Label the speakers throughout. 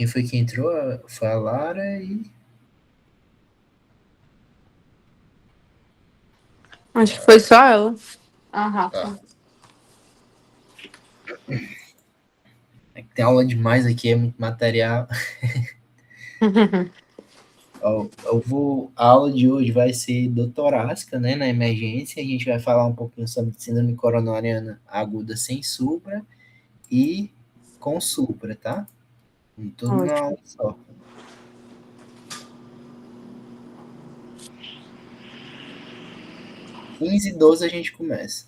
Speaker 1: Quem foi que entrou? Foi a Lara e...
Speaker 2: Acho que foi só ela. A
Speaker 1: Tá.
Speaker 2: Rafa.
Speaker 1: Tem aula demais aqui, é muito material. A aula de hoje vai ser doutorásica, né, na emergência. A gente vai falar um pouquinho sobre síndrome coronariana aguda sem supra e com supra, tá? E tudo numa
Speaker 2: Ótimo.
Speaker 1: aula só. 15h12 a gente começa.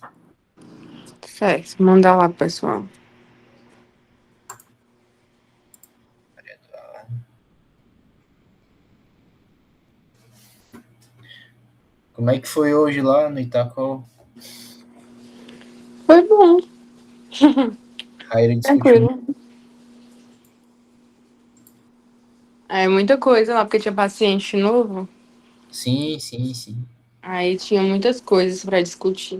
Speaker 2: Certo, mandar lá, pessoal.
Speaker 1: Como é que foi hoje lá no Itacol?
Speaker 2: Foi bom.
Speaker 1: Raíra discutiu muito.
Speaker 2: Tranquilo. É muita coisa lá, porque tinha paciente novo.
Speaker 1: Sim, sim, sim.
Speaker 2: Aí tinha muitas coisas para discutir.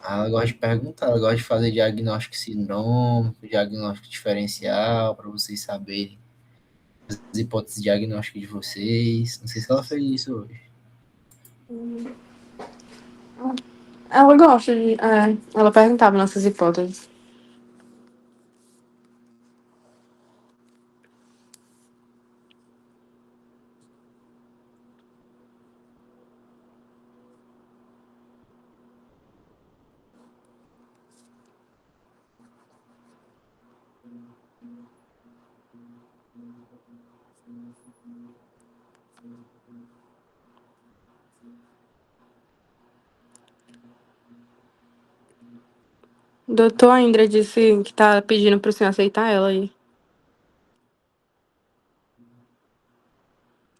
Speaker 1: Ela gosta de perguntar, ela gosta de fazer diagnóstico sindrômico, diagnóstico diferencial, para vocês saberem as hipóteses diagnósticas de vocês. Não sei se ela fez isso hoje.
Speaker 2: Ela gosta de. Ela perguntava nossas hipóteses. Doutor Indra disse que tá pedindo pro senhor aceitar ela aí.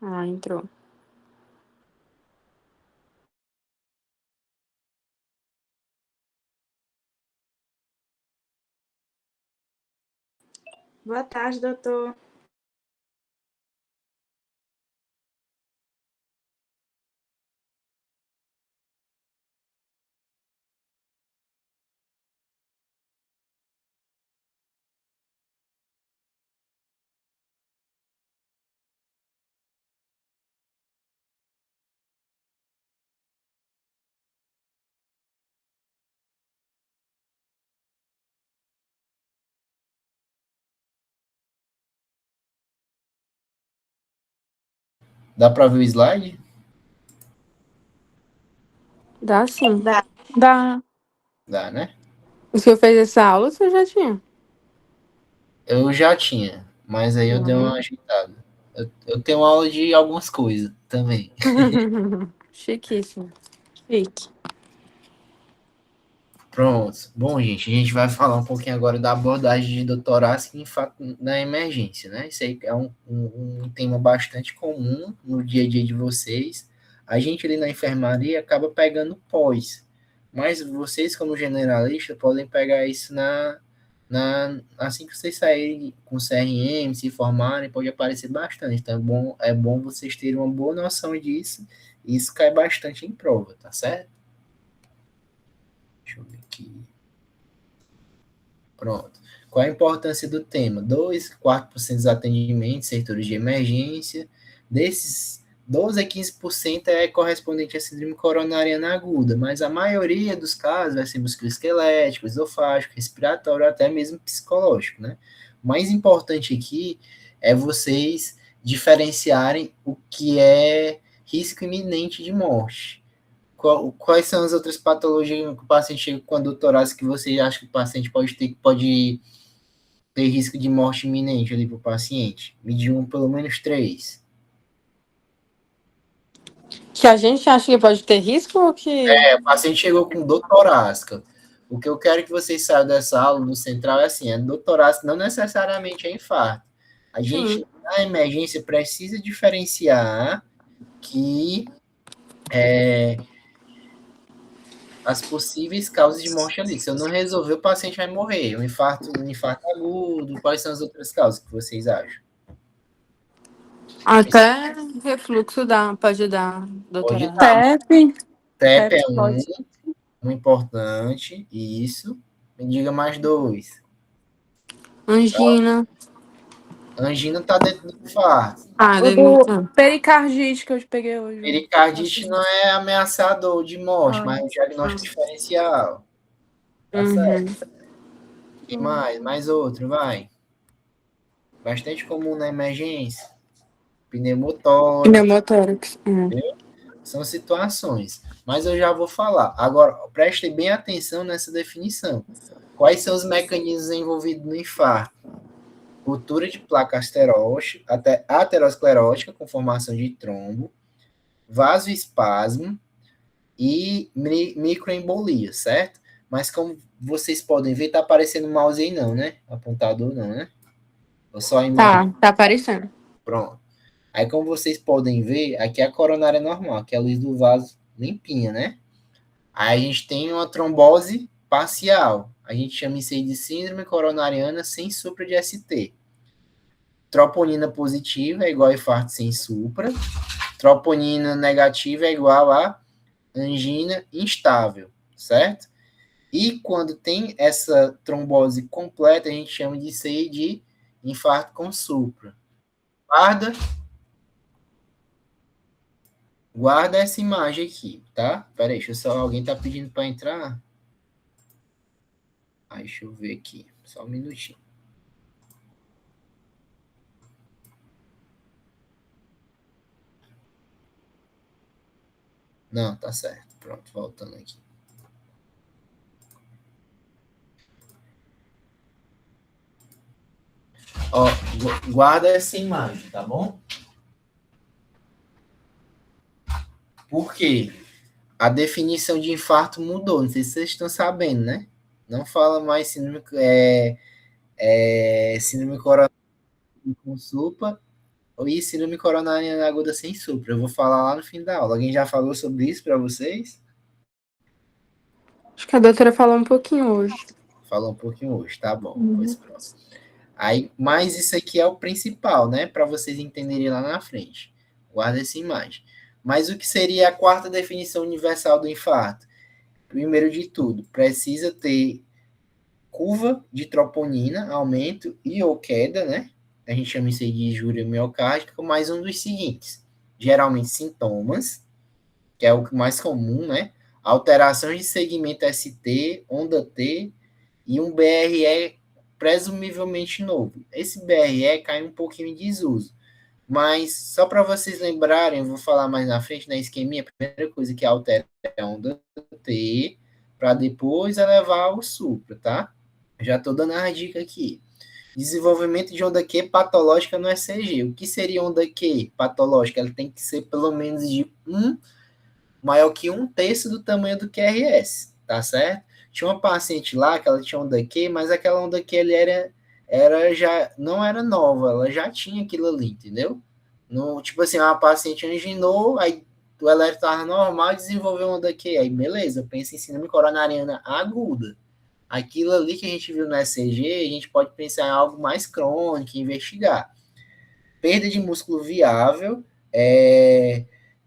Speaker 2: Ah, entrou.
Speaker 3: Boa tarde, doutor.
Speaker 1: Dá para ver o slide?
Speaker 2: Dá sim.
Speaker 3: Dá.
Speaker 2: Dá.
Speaker 1: Dá, né?
Speaker 2: O senhor fez essa aula ou você já tinha?
Speaker 1: Eu já tinha, mas aí eu dei uma
Speaker 2: Uhum.
Speaker 1: ajeitada. Eu tenho aula de algumas coisas também.
Speaker 2: Chiquíssimo. Chique.
Speaker 1: Pronto. Bom, gente, a gente vai falar um pouquinho agora da abordagem de doutorado em fato na emergência, né? Isso aí é um tema bastante comum no dia a dia de vocês. A gente ali na enfermaria acaba pegando pós, mas vocês, como generalista, podem pegar isso assim que vocês saírem com CRM, se formarem, pode aparecer bastante. Então é bom vocês terem uma boa noção disso, e isso cai bastante em prova, tá certo? Deixa eu ver aqui. Pronto. Qual a importância do tema? 4% dos atendimentos, setores de emergência. Desses, 12 a 15% é correspondente à síndrome coronariana aguda, mas a maioria dos casos vai ser musculoesquelético, esofágico, respiratório, até mesmo psicológico, né? O mais importante aqui é vocês diferenciarem o que é risco iminente de morte. Quais são as outras patologias que o paciente chega com a doutorase que você acha que o paciente pode ter risco de morte iminente ali para o paciente? Me diga pelo menos três.
Speaker 2: Que a gente acha que pode ter risco ou que.
Speaker 1: O paciente chegou com dor torácica. O que eu quero que vocês saiam dessa aula no central é assim, dor torácica não necessariamente é infarto. A gente,
Speaker 2: Sim.
Speaker 1: na emergência, precisa diferenciar que as possíveis causas de morte ali. Se eu não resolver, o paciente vai morrer. Um infarto agudo, quais são as outras causas que vocês acham?
Speaker 2: Até refluxo pode dar,
Speaker 1: Pode
Speaker 2: doutorado.
Speaker 1: dar.
Speaker 3: TEP.
Speaker 1: TEP
Speaker 3: TEP
Speaker 1: é
Speaker 3: pode.
Speaker 1: um importante, isso. Me diga mais dois.
Speaker 2: Angina.
Speaker 1: Angina está dentro do infarto.
Speaker 2: O
Speaker 3: Pericardite que eu peguei hoje.
Speaker 1: Pericardite não é ameaçador de morte, mas é um diagnóstico diferencial. Tá certo. E mais outro, vai. Bastante comum na emergência. Pneumotórax.
Speaker 2: Pneumotórax.
Speaker 1: São situações. Mas eu já vou falar. Agora, prestem bem atenção nessa definição. Quais são os mecanismos envolvidos no infarto? Ruptura de placa aterosclerótica com formação de trombo, vasoespasmo e microembolia, certo? Mas como vocês podem ver, tá aparecendo o mouse aí não, né? Apontador não, né? Ou só a imagem?
Speaker 2: Tá aparecendo.
Speaker 1: Pronto. Aí, como vocês podem ver, aqui é a coronária normal, aqui é a luz do vaso limpinha, né? Aí a gente tem uma trombose parcial. A gente chama isso aí de síndrome coronariana sem supra de ST. Troponina positiva é igual a infarto sem supra. Troponina negativa é igual a angina instável, certo? E quando tem essa trombose completa, a gente chama disso aí de infarto com supra. Guarda essa imagem aqui, tá? Peraí, alguém tá pedindo para entrar. Deixa eu ver aqui, só um minutinho. Não, tá certo. Pronto, voltando aqui. Ó, guarda essa imagem, tá bom? Por quê? A definição de infarto mudou, não sei se vocês estão sabendo, né? Não fala mais síndrome coronariana com supra e síndrome coronariana aguda sem supra. Eu vou falar lá no fim da aula. Alguém já falou sobre isso para vocês?
Speaker 2: Acho que a doutora falou um pouquinho hoje.
Speaker 1: Falou um pouquinho hoje, tá bom. Pois próximo. Aí, mas isso aqui é o principal, né? Para vocês entenderem lá na frente. Guarda essa imagem. Mas o que seria a quarta definição universal do infarto? Primeiro de tudo, precisa ter curva de troponina, aumento e ou queda, né? A gente chama isso aí de injúria miocárdica, mais um dos seguintes. Geralmente sintomas, que é o mais comum, né? Alterações de segmento ST, onda T e um BRE presumivelmente novo. Esse BRE cai um pouquinho em desuso. Mas, só para vocês lembrarem, eu vou falar mais na frente, na isquemia, a primeira coisa que altera é a onda T, para depois elevar o supra, tá? Já estou dando a dica aqui. Desenvolvimento de onda Q patológica no ECG. O que seria onda Q patológica? Ela tem que ser pelo menos de maior que 1/3 do tamanho do QRS, tá certo? Tinha uma paciente lá que ela tinha onda Q, mas aquela onda Q já não era nova, ela já tinha aquilo ali, entendeu? No, tipo assim, uma paciente anginou, aí o eletro estava normal e desenvolveu onda Q, aí beleza, pensa em síndrome coronariana aguda. Aquilo ali que a gente viu no ECG, a gente pode pensar em algo mais crônico, investigar. Perda de músculo viável,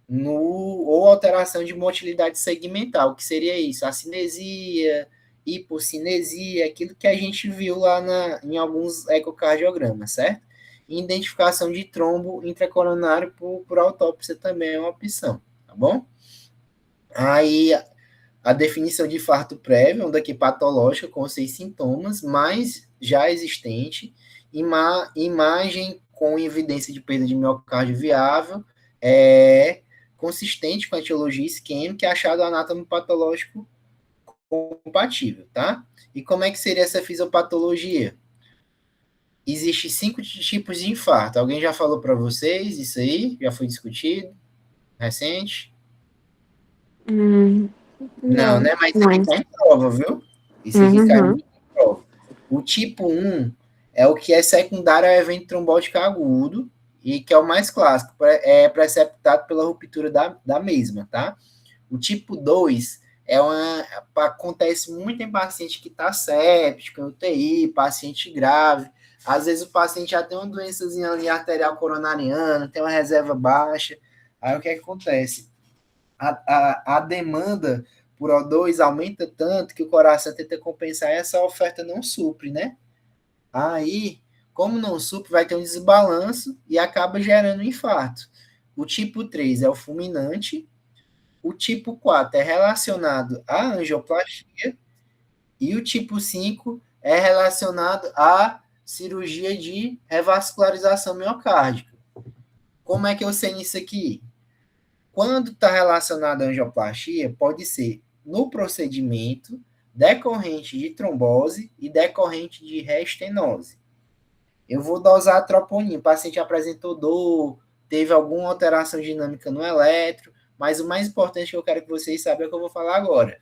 Speaker 1: ou alteração de motilidade segmental, que seria isso? A cinesia, hipocinesia, aquilo que a gente viu lá em alguns ecocardiogramas, certo? Identificação de trombo intracoronário por autópsia também é uma opção, tá bom? Aí, a definição de infarto prévio, onda Q patológica com 6 sintomas, mas já existente, imagem com evidência de perda de miocárdio viável, consistente com a etiologia isquêmica e achado anátomo patológico compatível, tá? E como é que seria essa fisiopatologia? Existem 5 tipos de infarto. Alguém já falou para vocês isso aí? Já foi discutido? Recente? Não, né? Mas isso aqui cai em prova, viu? Isso aqui cai muito em prova. O tipo 1 é o que é secundário ao evento trombótico agudo e que é o mais clássico, é preceptado pela ruptura da mesma, tá? O tipo 2 acontece muito em paciente que está séptico, em UTI, paciente grave. Às vezes o paciente já tem uma doençazinha ali arterial coronariana, tem uma reserva baixa. Aí o que acontece? A demanda por O2 aumenta tanto que o coração tenta compensar e essa oferta não supre, né? Aí, Como não supre, vai ter um desbalanço e acaba gerando um infarto. O tipo 3 é o fulminante, o tipo 4 é relacionado à angioplastia e o tipo 5 é relacionado à cirurgia de revascularização miocárdica. Como é que eu sei nisso aqui? Quando está relacionado à angioplastia, pode ser no procedimento decorrente de trombose e decorrente de reestenose. Eu vou dosar a troponina. O paciente apresentou dor, teve alguma alteração dinâmica no eletro, mas o mais importante que eu quero que vocês saibam é o que eu vou falar agora.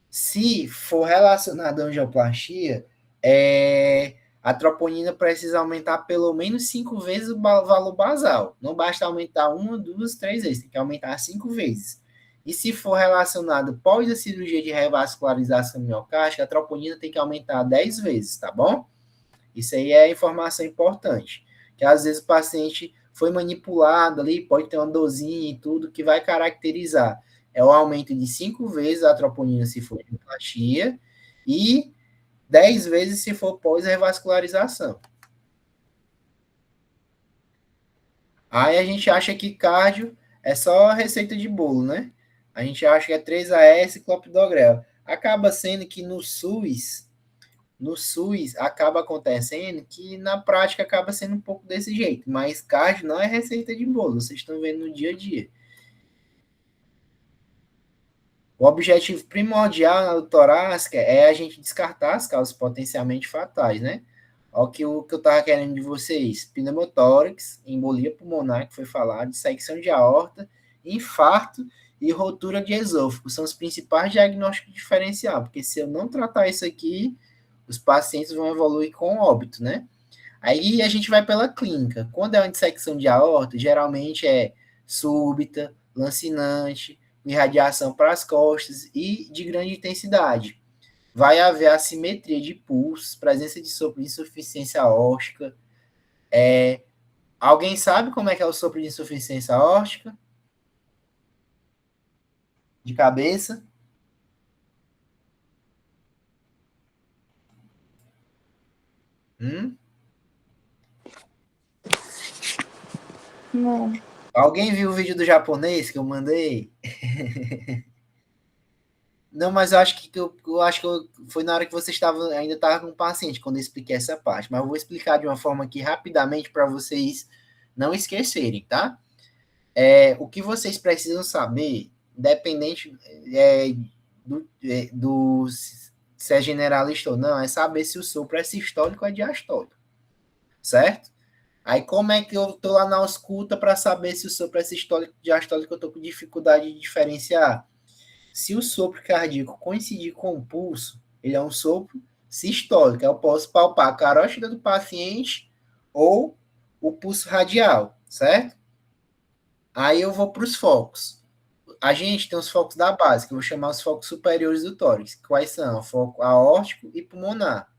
Speaker 1: Se for relacionado à angioplastia, a troponina precisa aumentar pelo menos 5 vezes o valor basal. Não basta aumentar 1, 2, 3 vezes, tem que aumentar 5 vezes. E se for relacionado pós a cirurgia de revascularização miocárdica, a troponina tem que aumentar 10 vezes, tá bom? Isso aí é informação importante. Que às vezes o paciente foi manipulado ali, pode ter uma dorzinha e tudo, que vai caracterizar. É o aumento de 5 vezes a troponina se for hemoplastia e 10 vezes se for pós-revascularização. Aí a gente acha que cardio é só receita de bolo, né? A gente acha que é 3AS e clopidogrel. Acaba sendo que no SUS acaba acontecendo que na prática acaba sendo um pouco desse jeito, mas cardio não é receita de bolo, vocês estão vendo no dia a dia. O objetivo primordial na torácica é a gente descartar as causas potencialmente fatais, né? O que eu estava querendo de vocês: pneumotórax, embolia pulmonar, que foi falado, dissecção de aorta, infarto e rotura de esôfago. São os principais diagnósticos diferenciais, porque se eu não tratar isso aqui, os pacientes vão evoluir com óbito, né? Aí a gente vai pela clínica. Quando é uma dissecção de aorta, geralmente é súbita, lancinante, irradiação para as costas e de grande intensidade. Vai haver assimetria de pulsos, presença de sopro de insuficiência aórtica. Alguém sabe como é que é o sopro de insuficiência aórtica? De cabeça?
Speaker 3: Não.
Speaker 1: Alguém viu o vídeo do japonês que eu mandei? Não, mas eu acho que foi na hora que você ainda estava com o paciente, quando eu expliquei essa parte. Mas eu vou explicar de uma forma aqui rapidamente para vocês não esquecerem, tá? O que vocês precisam saber, independente do se é generalista ou não, é saber se o sopro é sistólico ou é diastólico, certo? Aí como é que eu tô lá na ausculta para saber se o sopro é sistólico ou diastólico? Eu tô com dificuldade de diferenciar. Se o sopro cardíaco coincidir com o pulso, ele é um sopro sistólico. Eu posso palpar a carótida do paciente ou o pulso radial, certo? Aí eu vou para os focos. A gente tem os focos da base, que eu vou chamar os focos superiores do tórax. Quais são? O foco aórtico e pulmonar.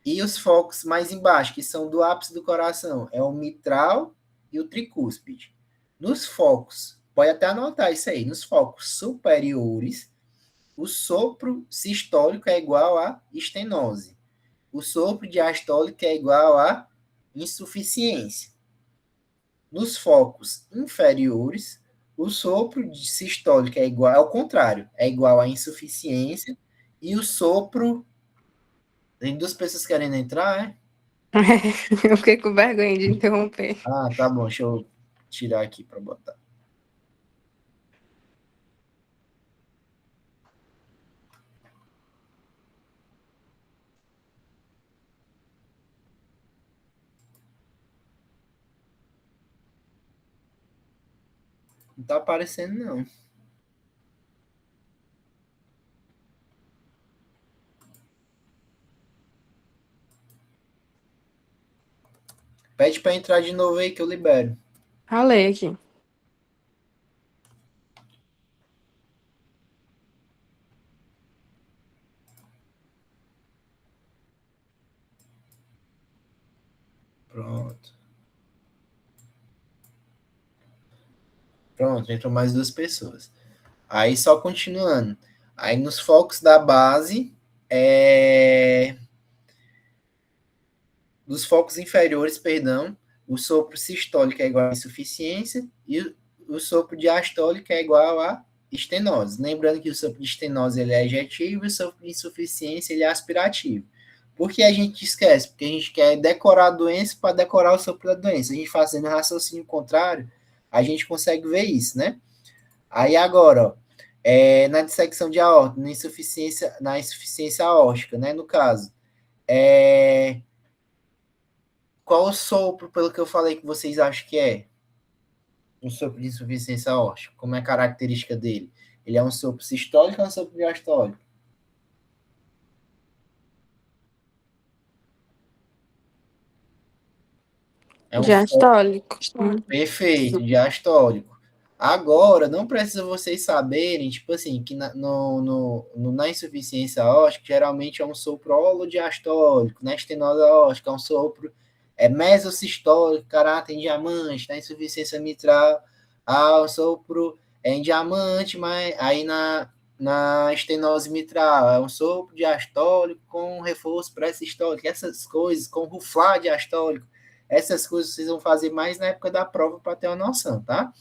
Speaker 1: E os focos mais embaixo, que são do ápice do coração, é o mitral e o tricúspide. Nos focos, pode até anotar isso aí, nos focos superiores, o sopro sistólico é igual a estenose. O sopro diastólico é igual a insuficiência. Nos focos inferiores, o sopro sistólico é igual, ao contrário, é igual a insuficiência, e o sopro. Tem duas pessoas querendo entrar, é?
Speaker 2: Eu fiquei com vergonha de interromper.
Speaker 1: Ah, tá bom, deixa eu tirar aqui para botar. Não tá aparecendo, não. Pede para entrar de novo aí que eu libero.
Speaker 2: Falei aqui.
Speaker 1: Pronto. Pronto, entrou mais duas pessoas. Aí só continuando. Aí nos focos da base, dos focos inferiores, perdão, o sopro sistólico é igual a insuficiência e o sopro diastólico é igual a estenose. Lembrando que o sopro de estenose ele é ejetivo e o sopro de insuficiência ele é aspirativo. Por que a gente esquece? Porque a gente quer decorar a doença para decorar o sopro da doença. A gente fazendo raciocínio contrário, a gente consegue ver isso, né? Aí agora, ó, na dissecção de aorta, na insuficiência aórtica, né, no caso, qual o sopro, pelo que eu falei, que vocês acham que é? Um sopro de insuficiência aórtica. Como é a característica dele? Ele é um sopro sistólico ou um sopro diastólico? É um sopro
Speaker 2: Diastólico.
Speaker 1: perfeito, diastólico. Agora, não precisa vocês saberem, tipo assim, que na insuficiência aórtica, geralmente é um sopro holodiastólico, na estenose aórtica é um sopro mesosistólico, caráter em diamante, na insuficiência mitral, o sopro é em diamante, mas aí na estenose mitral é um sopro diastólico com reforço pré-sistólico, essas coisas, com ruflar diastólico, essas coisas vocês vão fazer mais na época da prova para ter uma noção, tá?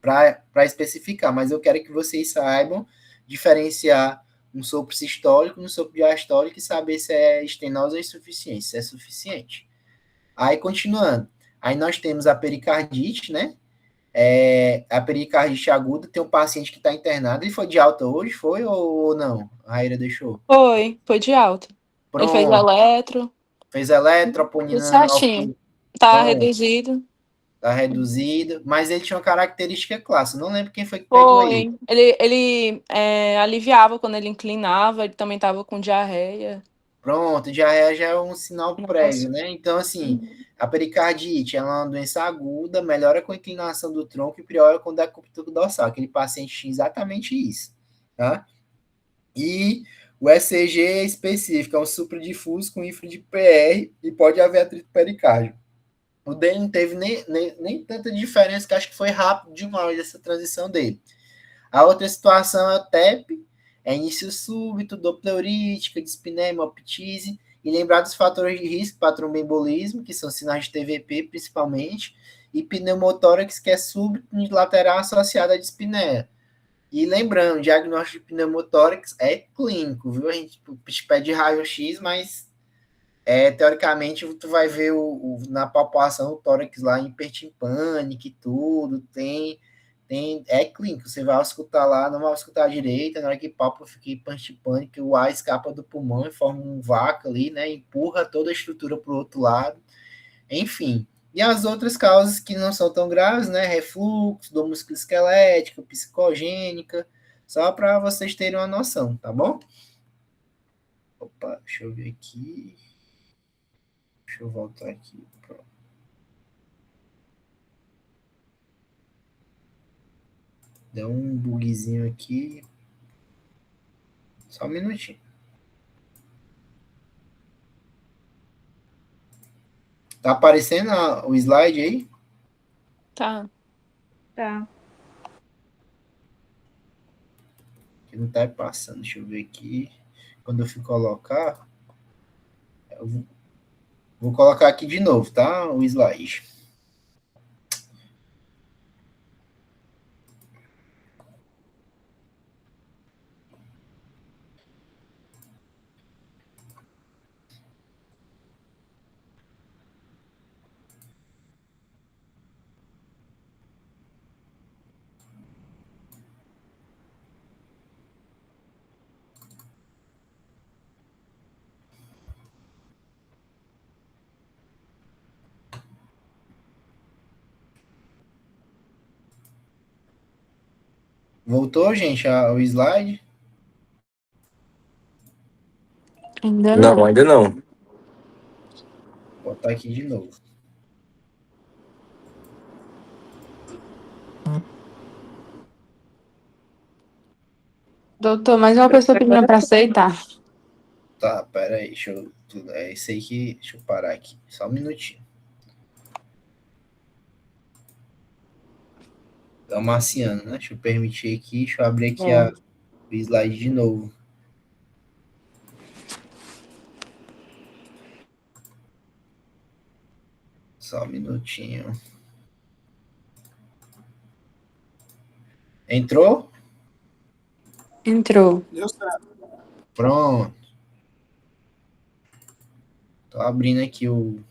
Speaker 1: Para especificar, mas eu quero que vocês saibam diferenciar um sopro sistólico no sopro diastólico e saber se é estenose ou insuficiente, se é suficiente. Aí, continuando, aí nós temos a pericardite, né? A pericardite aguda, tem um paciente que está internado, ele foi de alta hoje, foi ou não? A Raíra deixou?
Speaker 3: Foi de alta. Ele fez
Speaker 1: Pronto,
Speaker 3: eletro,
Speaker 1: fez
Speaker 3: tudo
Speaker 1: eletroponinana,
Speaker 3: certinho. Tá
Speaker 1: pronto,
Speaker 3: reduzido.
Speaker 1: tá reduzido, mas ele tinha uma característica clássica, não lembro quem foi que pegou ele.
Speaker 3: Foi. Ele aliviava quando ele inclinava, ele também tava com diarreia.
Speaker 1: Pronto, já é um sinal
Speaker 3: Nossa.
Speaker 1: prévio, né? Então, assim, a pericardite ela é uma doença aguda, melhora com a inclinação do tronco e piora com decúbito dorsal. Aquele paciente tinha exatamente isso, tá? E o ECG é específico, é um supradifuso com infra de PR e pode haver atrito pericárdio. O dele não teve nem tanta diferença, que acho que foi rápido demais essa transição dele. A outra situação é o TEP, é início súbito, dopleurítica, dispneia, hemoptise, e lembrar dos fatores de risco para tromboembolismo, que são sinais de TVP principalmente, e pneumotórax, que é súbito unilateral associado à dispneia. E lembrando, o diagnóstico de pneumotórax é clínico, viu? A gente pede raio-x, mas teoricamente tu vai ver na palpação o tórax lá hipertimpânico e tudo, é clínico, você vai escutar lá, não vai escutar direito, na hora que palpa fica hipertimpânico, o ar escapa do pulmão e forma um vácuo ali, né, empurra toda a estrutura para o outro lado, enfim. E as outras causas que não são tão graves, né, refluxo, dor musculoesquelética, psicogênica, só para vocês terem uma noção, tá bom? Opa, deixa eu ver aqui. Deixa eu voltar aqui. Pronto. Deu um bugzinho aqui. Só um minutinho. Tá aparecendo o slide aí?
Speaker 3: Tá.
Speaker 2: Tá.
Speaker 1: Que não tá passando. Deixa eu ver aqui. Quando eu for colocar, eu vou colocar aqui de novo, tá? O slide. Voltou, gente, o slide?
Speaker 2: Ainda
Speaker 4: Não,
Speaker 2: não.
Speaker 4: ainda não.
Speaker 1: Vou botar aqui de novo.
Speaker 2: Doutor, mais uma pessoa pedindo para aceitar.
Speaker 1: Tá, pera aí. É isso aí que... Deixa eu parar aqui. Só um minutinho. Tá marciano, né? Deixa eu permitir aqui. Deixa eu abrir aqui o slide de novo. Só um minutinho. Entrou?
Speaker 2: Entrou.
Speaker 4: Deu certo.
Speaker 1: Pronto. Tô abrindo aqui o...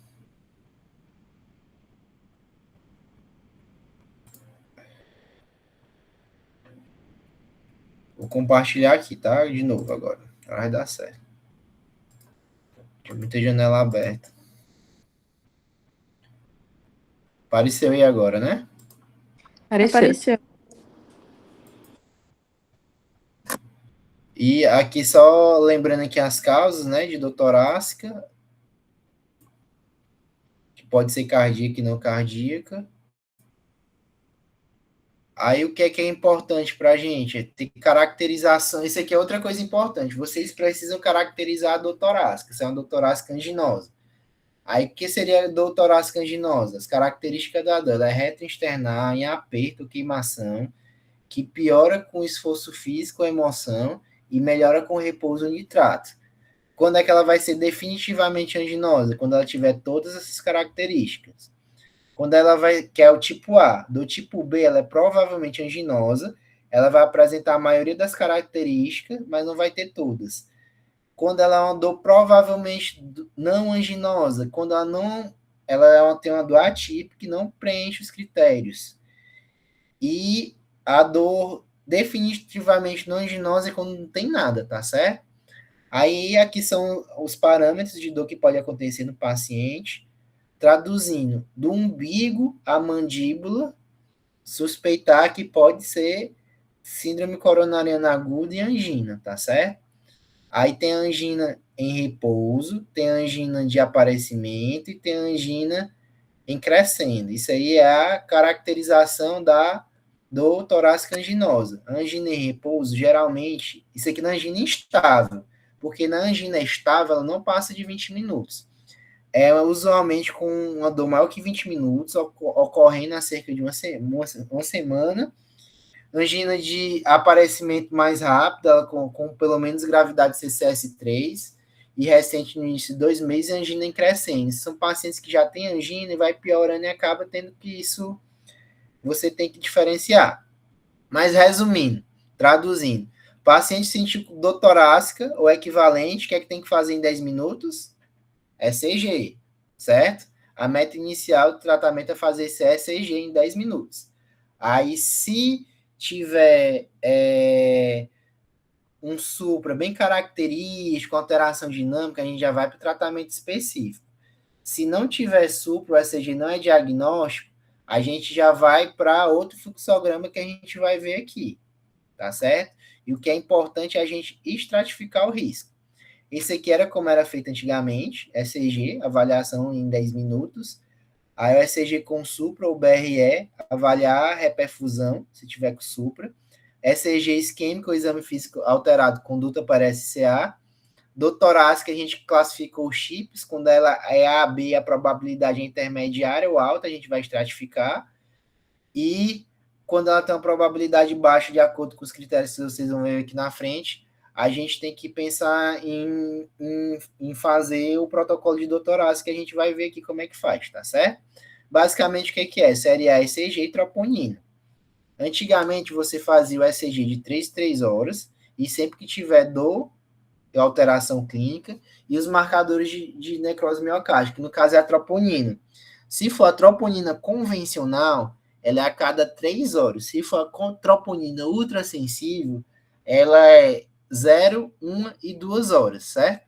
Speaker 1: Vou compartilhar aqui, tá? De novo agora. Vai dar certo. Tem muita janela aberta. Apareceu aí agora, né?
Speaker 2: Apareceu.
Speaker 1: E aqui só lembrando aqui as causas, né, de dor torácica, que pode ser cardíaca e não cardíaca. Aí o que é importante para a gente? É ter caracterização. Isso aqui é outra coisa importante. Vocês precisam caracterizar a dor torácica. Se é uma dor torácica anginosa. Aí o que seria a dor torácica anginosa? As características da dor. Ela é retroexternar, em aperto, queimação, que piora com esforço físico ou emoção e melhora com repouso nitrato. Quando é que ela vai ser definitivamente anginosa? Quando ela tiver todas essas características. Quando ela vai, que é o tipo A. Do tipo B, ela é provavelmente anginosa, ela vai apresentar a maioria das características, mas não vai ter todas. Quando ela é uma dor provavelmente não anginosa, quando ela tem uma dor atípica que não preenche os critérios. E a dor definitivamente não anginosa é quando não tem nada, tá certo? Aí aqui são os parâmetros de dor que pode acontecer no paciente, traduzindo, do umbigo à mandíbula, suspeitar que pode ser síndrome coronariana aguda e angina, tá certo? Aí tem angina em repouso, tem angina de aparecimento e tem angina em crescendo. Isso aí é a caracterização da dor torácica anginosa. Angina em repouso, geralmente, isso aqui na angina instável, porque na angina estável ela não passa de 20 minutos. É usualmente com uma dor maior que 20 minutos, ocorrendo há cerca de uma semana. Angina de aparecimento mais rápido, ela com pelo menos gravidade CCS3, e recente no início de 2 meses, angina em crescendo. São pacientes que já têm angina e vai piorando e acaba tendo que isso, você tem que diferenciar. Mas resumindo, traduzindo, paciente sentiu dor torácica ou equivalente, o que é que tem que fazer em 10 minutos? ECG, certo? A meta inicial do tratamento é fazer esse ECG em 10 minutos. Aí, se tiver um supra bem característico, alteração dinâmica, a gente já vai para o tratamento específico. Se não tiver supra, o ECG não é diagnóstico, a gente já vai para outro fluxograma que a gente vai ver aqui, tá certo? E o que é importante é a gente estratificar o risco. Esse aqui era como era feito antigamente, ECG, avaliação em 10 minutos. Aí o ECG com supra ou BRE, avaliar a reperfusão, se tiver com supra. ECG isquêmico, exame físico alterado, conduta para SCA. Dor torácica, a gente classificou os chips, quando ela é A, B, a probabilidade é intermediária ou alta, a gente vai estratificar. E quando ela tem uma probabilidade baixa, de acordo com os critérios que vocês vão ver aqui na frente, a gente tem que pensar em fazer o protocolo de dor torácica, que a gente vai ver aqui como é que faz, tá certo? Basicamente, o que é? Série A, ECG e troponina. Antigamente, você fazia o ECG de 3 em 3 horas, e sempre que tiver dor, alteração clínica, e os marcadores de necrose miocárdica, que no caso é a troponina. Se for a troponina convencional, ela é a cada 3 horas. Se for a troponina ultrassensível, ela é 0, 1 e 2 horas, certo?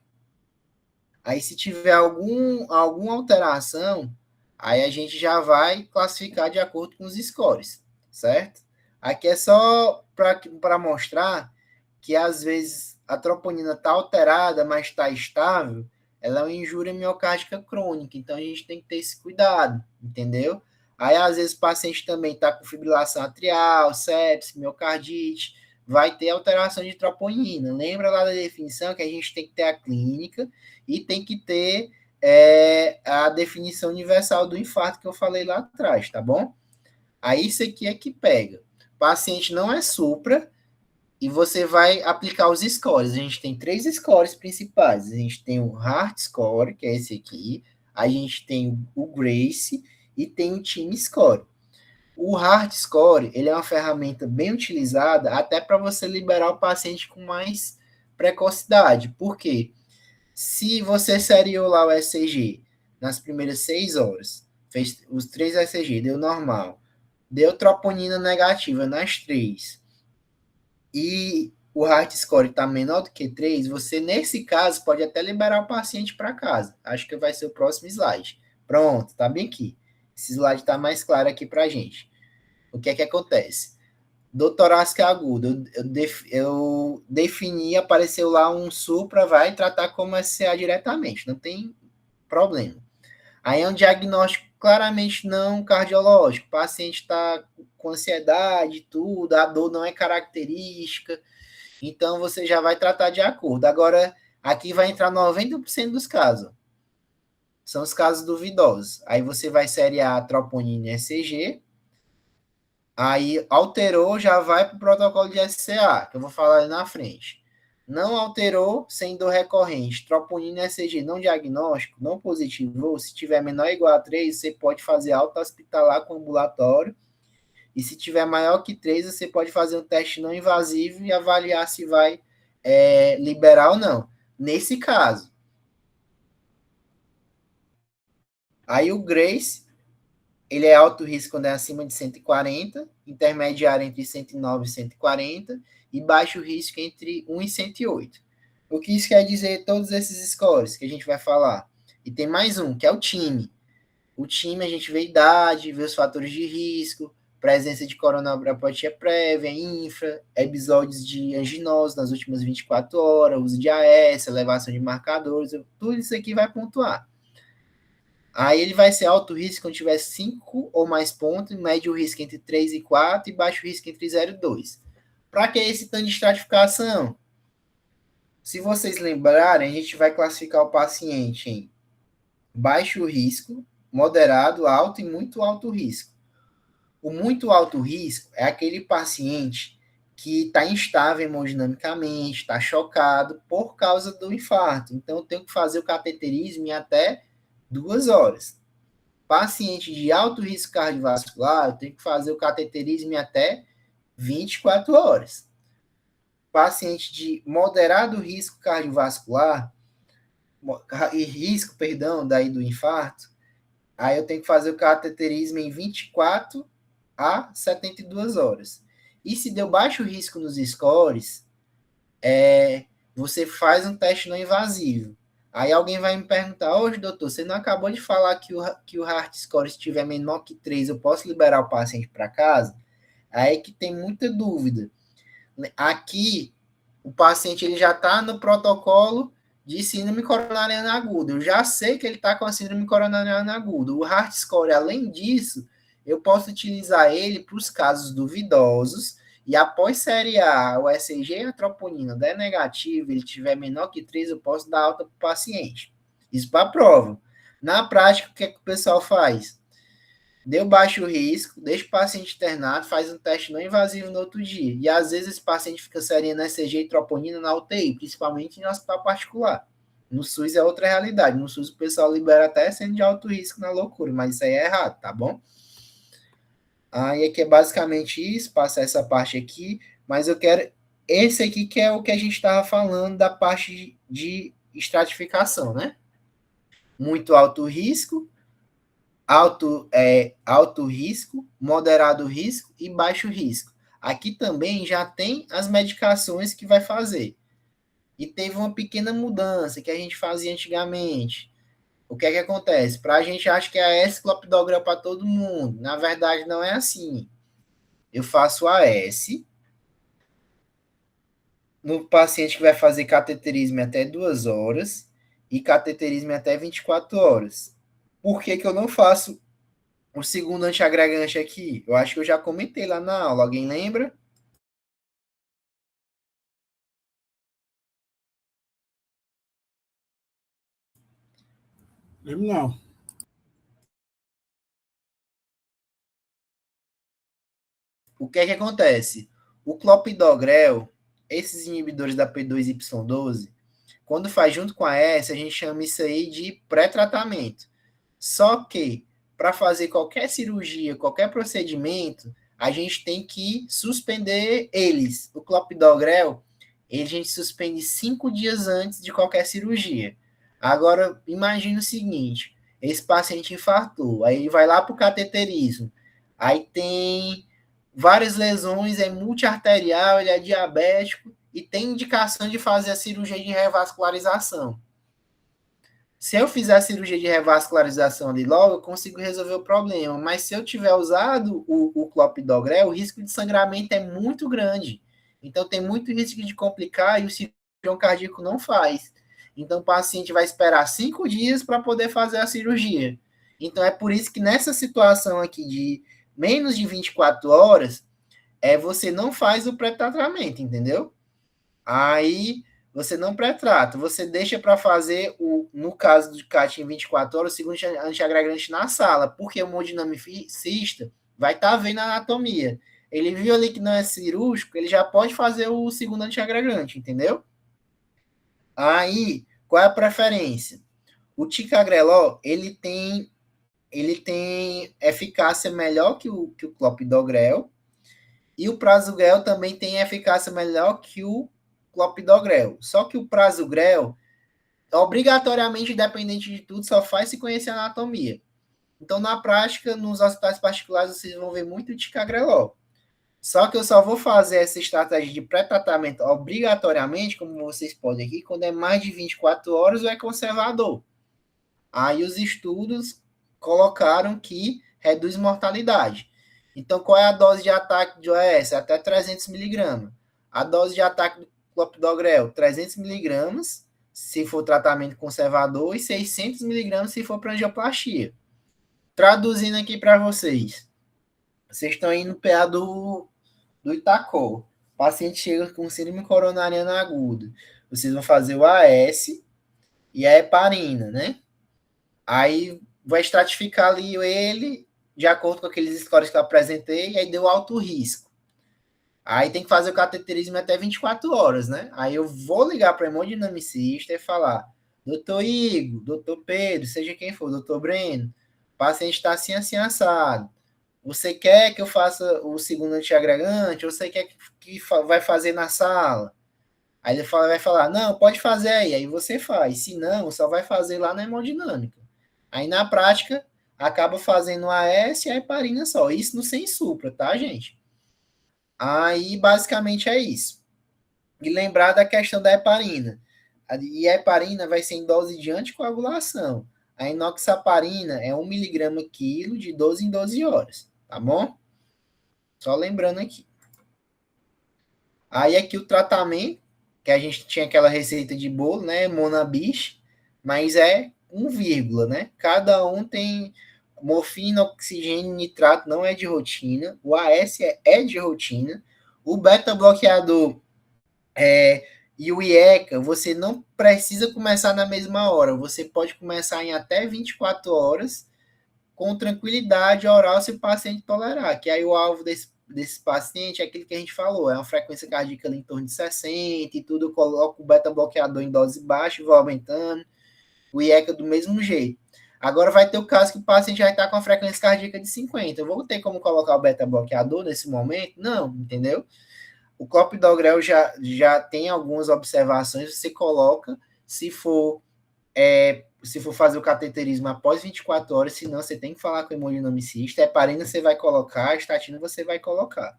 Speaker 1: Aí, se tiver alguma alteração, aí a gente já vai classificar de acordo com os scores, certo? Aqui é só para mostrar que, às vezes, a troponina está alterada, mas está estável, ela é uma injúria miocárdica crônica, então a gente tem que ter esse cuidado, entendeu? Aí, às vezes, o paciente também está com fibrilação atrial, sepse, miocardite, vai ter alteração de troponina. Lembra lá da definição que a gente tem que ter a clínica e tem que ter a definição universal do infarto que eu falei lá atrás, tá bom? Aí isso aqui é que pega. O paciente não é supra e você vai aplicar os scores. A gente tem 3 scores principais. A gente tem o Heart Score, que é esse aqui, a gente tem o Grace e tem o Team Score. O Heart Score, ele é uma ferramenta bem utilizada até para você liberar o paciente com mais precocidade. Por quê? Se você seriou lá o ECG nas primeiras 6 horas, fez os 3 ECG, deu normal, deu troponina negativa nas 3, e o Heart Score está menor do que 3, você, nesse caso, pode até liberar o paciente para casa. Acho que vai ser o próximo slide. Pronto, tá bem aqui. Esse slide está mais claro aqui para a gente. O que é que acontece? Dor torácica aguda. Eu defini, apareceu lá um supra, vai tratar como SCA diretamente, não tem problema. Aí é um diagnóstico claramente não cardiológico. O paciente está com ansiedade, tudo, a dor não é característica, então você já vai tratar de acordo. Agora, aqui vai entrar 90% dos casos. São os casos duvidosos. Aí você vai seriar a troponina e ECG, aí alterou, já vai para o protocolo de SCA, que eu vou falar ali na frente. Não alterou, sem dor recorrente, troponina ECG não diagnóstico, não positivou, se tiver menor ou igual a 3, você pode fazer alta hospitalar com ambulatório, e se tiver maior que 3, você pode fazer um teste não invasivo e avaliar se vai liberar ou não. Nesse caso. Aí o Grace, ele é alto risco quando é acima de 140, intermediário entre 109 e 140, e baixo risco entre 1 e 108. O que isso quer dizer, todos esses scores que a gente vai falar? E tem mais um, que é o time. O time, a gente vê idade, vê os fatores de risco, presença de coronariopatia prévia, infra, episódios de anginose nas últimas 24 horas, uso de AS, elevação de marcadores, tudo isso aqui vai pontuar. Aí ele vai ser alto risco quando tiver 5 ou mais pontos, médio risco entre 3 e 4 e baixo risco entre 0 e 2. Para que esse tanto de estratificação? Se vocês lembrarem, a gente vai classificar o paciente em baixo risco, moderado, alto e muito alto risco. O muito alto risco é aquele paciente que está instável hemodinamicamente, está chocado por causa do infarto. Então, eu tenho que fazer o cateterismo em até 2 horas. Paciente de alto risco cardiovascular, eu tenho que fazer o cateterismo em até 24 horas. Paciente de moderado risco cardiovascular, daí do infarto, aí eu tenho que fazer o cateterismo em 24 a 72 horas. E se deu baixo risco nos scores, você faz um teste não invasivo. Aí alguém vai me perguntar, hoje, doutor, você não acabou de falar que o Heart Score, se tiver menor que 3, eu posso liberar o paciente para casa? Aí que tem muita dúvida. Aqui, o paciente ele já está no protocolo de síndrome coronariana aguda. Eu já sei que ele está com a síndrome coronariana aguda. O Heart Score, além disso, eu posso utilizar ele para os casos duvidosos, e após seriar o ECG e a troponina der negativo, ele tiver menor que 3, eu posso dar alta para o paciente. Isso para a prova. Na prática, o que é que o pessoal faz? Deu baixo risco, deixa o paciente internado, faz um teste não invasivo no outro dia. E às vezes esse paciente fica seriando ECG e troponina na UTI, principalmente em hospital particular. No SUS é outra realidade. No SUS o pessoal libera até sendo de alto risco na loucura, mas isso aí é errado, tá bom? Aí aqui é basicamente isso, passar essa parte aqui, mas eu quero esse aqui que é o que a gente estava falando da parte de estratificação, né? Muito alto risco, alto risco, moderado risco e baixo risco. Aqui também já tem as medicações que vai fazer. E teve uma pequena mudança que a gente fazia antigamente. O que é que acontece? Para a gente acha que é AS clopidogrel para todo mundo. Na verdade, não é assim. Eu faço AS no paciente que vai fazer cateterismo até 2 horas e cateterismo até 24 horas. Por que que eu não faço o segundo antiagregante aqui? Eu acho que eu já comentei lá na aula. Alguém lembra?
Speaker 4: Lembro não.
Speaker 1: O que é que acontece? O clopidogrel, esses inibidores da P2Y12, quando faz junto com a S, a gente chama isso aí de pré-tratamento. Só que, para fazer qualquer cirurgia, qualquer procedimento, a gente tem que suspender eles. O clopidogrel, a gente suspende 5 dias antes de qualquer cirurgia. Agora, imagine o seguinte, esse paciente infartou, aí ele vai lá para o cateterismo, aí tem várias lesões, é multiarterial, ele é diabético, e tem indicação de fazer a cirurgia de revascularização. Se eu fizer a cirurgia de revascularização ali logo, eu consigo resolver o problema. Mas se eu tiver usado o clopidogrel, o risco de sangramento é muito grande. Então, tem muito risco de complicar e o cirurgião cardíaco não faz. Então, o paciente vai esperar 5 dias para poder fazer a cirurgia. Então, é por isso que nessa situação aqui de menos de 24 horas, você não faz o pré-tratamento, entendeu? Aí você não pré-trata, você deixa para fazer, no caso do CAT em 24 horas, o segundo antiagregante na sala, porque o hemodinamicista vai estar vendo a anatomia. Ele viu ali que não é cirúrgico, ele já pode fazer o segundo antiagregante, entendeu? Aí, qual é a preferência? O ticagrelor, ele tem eficácia melhor que o clopidogrel, e o prasugrel também tem eficácia melhor que o clopidogrel. Só que o prasugrel, obrigatoriamente, independente de tudo, só faz se conhecer a anatomia. Então, na prática, nos hospitais particulares, vocês vão ver muito ticagrelor. Só que eu só vou fazer essa estratégia de pré-tratamento obrigatoriamente, como vocês podem aqui, quando é mais de 24 horas ou é conservador. Aí os estudos colocaram que reduz mortalidade. Então, qual é a dose de ataque de OS? Até 300 miligramas. A dose de ataque do clopidogrel, 300 miligramas, se for tratamento conservador, e 600 miligramas se for para angioplastia. Traduzindo aqui para vocês. Vocês estão aí no PA do Itacol. O paciente chega com síndrome coronariana aguda. Vocês vão fazer o AS e a heparina, né? Aí vai estratificar ali ele, de acordo com aqueles scores que eu apresentei, e aí deu alto risco. Aí tem que fazer o cateterismo até 24 horas, né? Aí eu vou ligar para o hemodinamicista e falar, doutor Igor, doutor Pedro, seja quem for, doutor Breno, o paciente está assim, assim, assado. Você quer que eu faça o segundo antiagregante ou você quer que vai fazer na sala? Aí ele vai falar, não, pode fazer aí. Aí você faz. Se não, só vai fazer lá na hemodinâmica. Aí, na prática, acaba fazendo a AS e a heparina só. Isso no sem supra, tá, gente? Aí, basicamente, é isso. E lembrar da questão da heparina. E a heparina vai ser em dose de anticoagulação. A enoxaparina é 1 miligrama quilo de 12 em 12 horas, tá bom? Só lembrando aqui. Aí, aqui o tratamento, que a gente tinha aquela receita de bolo, né? Monabis, mas é 1, né? Cada um tem morfina, oxigênio, nitrato, não é de rotina. O AS é de rotina. O beta-bloqueador e o IECA, você não precisa começar na mesma hora. Você pode começar em até 24 horas, com tranquilidade oral, se o paciente tolerar. Que aí o alvo desse paciente é aquilo que a gente falou, é uma frequência cardíaca ali em torno de 60 e tudo, eu coloco o beta-bloqueador em dose baixa e vou aumentando. O IECA do mesmo jeito. Agora vai ter o caso que o paciente vai estar com a frequência cardíaca de 50. Eu vou ter como colocar o beta-bloqueador nesse momento? Não, entendeu? O clopidogrel já tem algumas observações, você coloca, se for fazer o cateterismo após 24 horas, senão você tem que falar com o hemodinamicista, heparina você vai colocar, a estatina você vai colocar.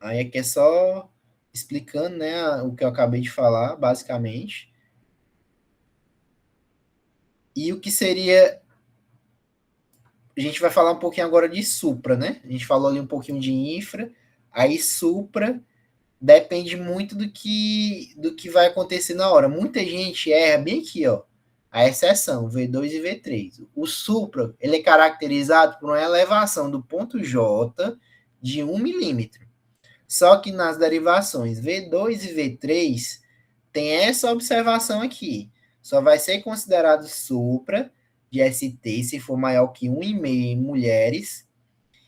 Speaker 1: Aí aqui é só explicando, né, o que eu acabei de falar, basicamente. E o que seria... A gente vai falar um pouquinho agora de supra, né? A gente falou ali um pouquinho de infra, aí supra depende muito do que vai acontecer na hora. Muita gente erra bem aqui, ó, a exceção, V2 e V3. O supra, ele é caracterizado por uma elevação do ponto J de 1 milímetro. Só que nas derivações V2 e V3 tem essa observação aqui. Só vai ser considerado supra de ST se for maior que 1,5 em mulheres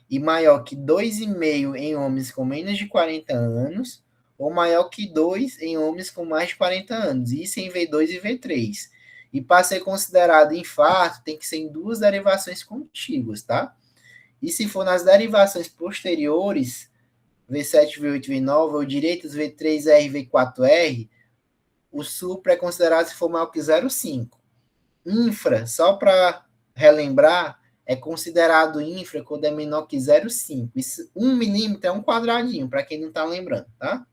Speaker 1: e maior que 2,5 em homens com menos de 40 anos ou maior que 2 em homens com mais de 40 anos. Isso em V2 e V3. E para ser considerado infarto, tem que ser em duas derivações contíguas, tá? E se for nas derivações posteriores, V7, V8, V9, ou direitas V3R, V4R, o supra é considerado se for maior que 0,5. Infra, só para relembrar, é considerado infra quando é menor que 0,5. 1 milímetro é um quadradinho, para quem não está lembrando, tá?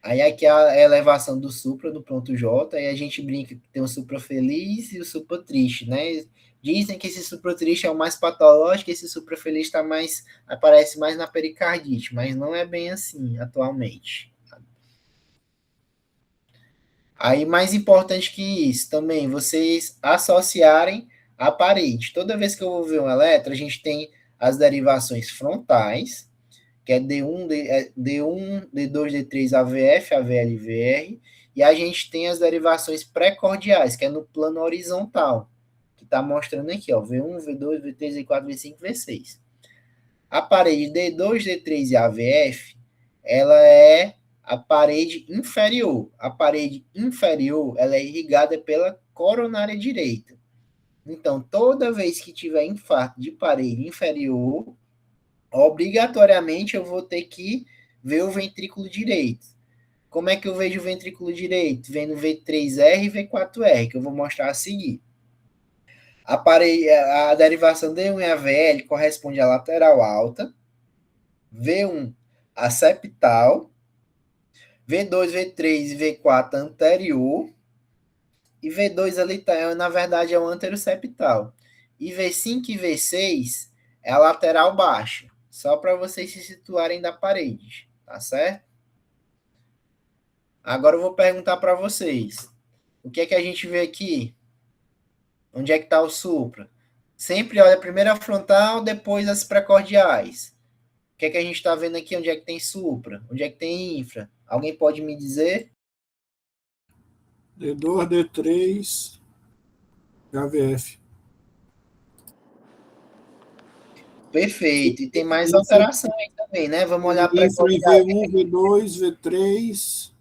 Speaker 1: Aí aqui é a elevação do supra, do ponto J, aí a gente brinca que tem o supra feliz e o supra triste, né? Dizem que esse supra triste é o mais patológico, esse supra feliz aparece mais na pericardite, mas não é bem assim atualmente. Aí, mais importante que isso também, vocês associarem a parede. Toda vez que eu vou ver um eletro, a gente tem as derivações frontais, que é D1, D1, D2, D3, AVF, AVL, VR, e a gente tem as derivações pré-cordiais, que é no plano horizontal, que está mostrando aqui, ó, V1, V2, V3, V4, V5, V6. A parede D2, D3 e AVF, ela é a parede inferior. A parede inferior, ela é irrigada pela coronária direita. Então, toda vez que tiver infarto de parede inferior, obrigatoriamente eu vou ter que ver o ventrículo direito. Como é que eu vejo o ventrículo direito? Vendo V3R e V4R, que eu vou mostrar a seguir. A derivação D1 e AVL corresponde à lateral alta, V1 a septal, V2, V3 e V4 anterior, e V2 ali na verdade é o anteroseptal. E V5 e V6 é a lateral baixa, só para vocês se situarem da parede, tá certo? Agora eu vou perguntar para vocês, o que é que a gente vê aqui? Onde é que está o supra? Sempre olha primeiro a frontal, depois as precordiais. O que é que a gente está vendo aqui? Onde é que tem supra? Onde é que tem infra? Alguém pode me dizer?
Speaker 4: D2, D3, HVF.
Speaker 1: Perfeito. E tem mais alteração aí também, né? Vamos olhar para
Speaker 4: infra em V1, V2, V3.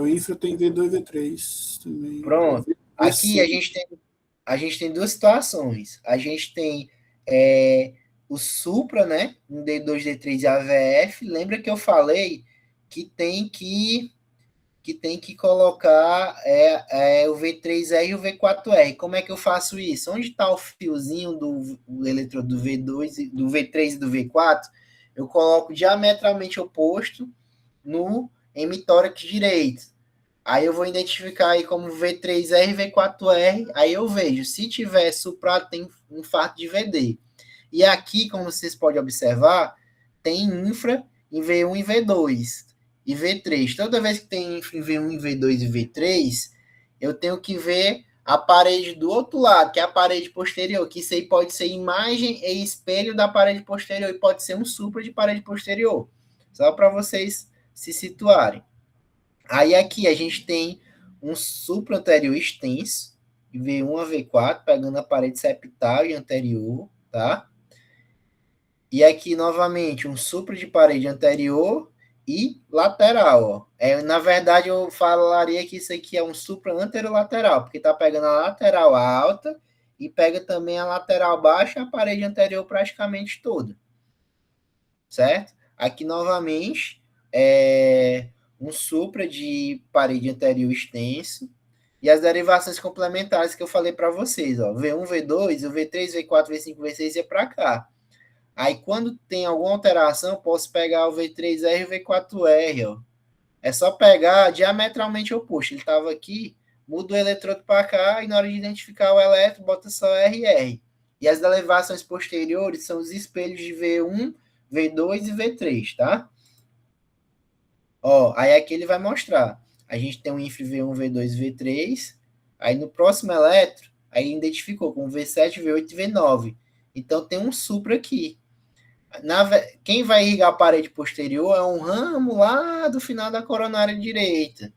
Speaker 4: O infra tem V2, V3 também.
Speaker 1: Pronto. Aqui a gente tem duas situações. A gente tem o supra, né? Um D2, D3 e AVF. Lembra que eu falei que tem que colocar o V3R e o V4R. Como é que eu faço isso? Onde está o fiozinho do eletrodo do V2, do V3 e do V4? Eu coloco diametralmente oposto no hemitórax direito. Aí eu vou identificar aí como V3R e V4R. Aí eu vejo, se tiver suprado, tem infarto de VD. E aqui, como vocês podem observar, tem infra em V1 e V2 e V3. Toda vez que tem infra em V1, V2 e V3, eu tenho que ver a parede do outro lado, que é a parede posterior, que isso aí pode ser imagem e espelho da parede posterior, e pode ser um supra de parede posterior. Só para vocês se situarem. Aí aqui a gente tem um supra anterior extenso, de V1 a V4, pegando a parede septal e anterior, tá? E aqui, novamente, um supra de parede anterior e lateral, ó. Na verdade, eu falaria que isso aqui é um supra anterolateral, porque tá pegando a lateral alta e pega também a lateral baixa e a parede anterior praticamente toda. Certo? Aqui, novamente, um supra de parede anterior extenso e as derivações complementares que eu falei para vocês, ó, V1, V2, o V3, V4, V5, V6 ia para cá. Aí, quando tem alguma alteração, eu posso pegar o V3R e o V4R, ó. É só pegar diametralmente oposto. Ele estava aqui, muda o eletrodo para cá e na hora de identificar o elétron, bota só RR. E as derivações posteriores são os espelhos de V1, V2 e V3, tá? Ó, aí aqui ele vai mostrar. A gente tem um infra V1, V2, V3. Aí no próximo eletro, aí identificou com V7, V8 e V9. Então tem um supra aqui. Quem vai irrigar a parede posterior é um ramo lá do final da coronária direita,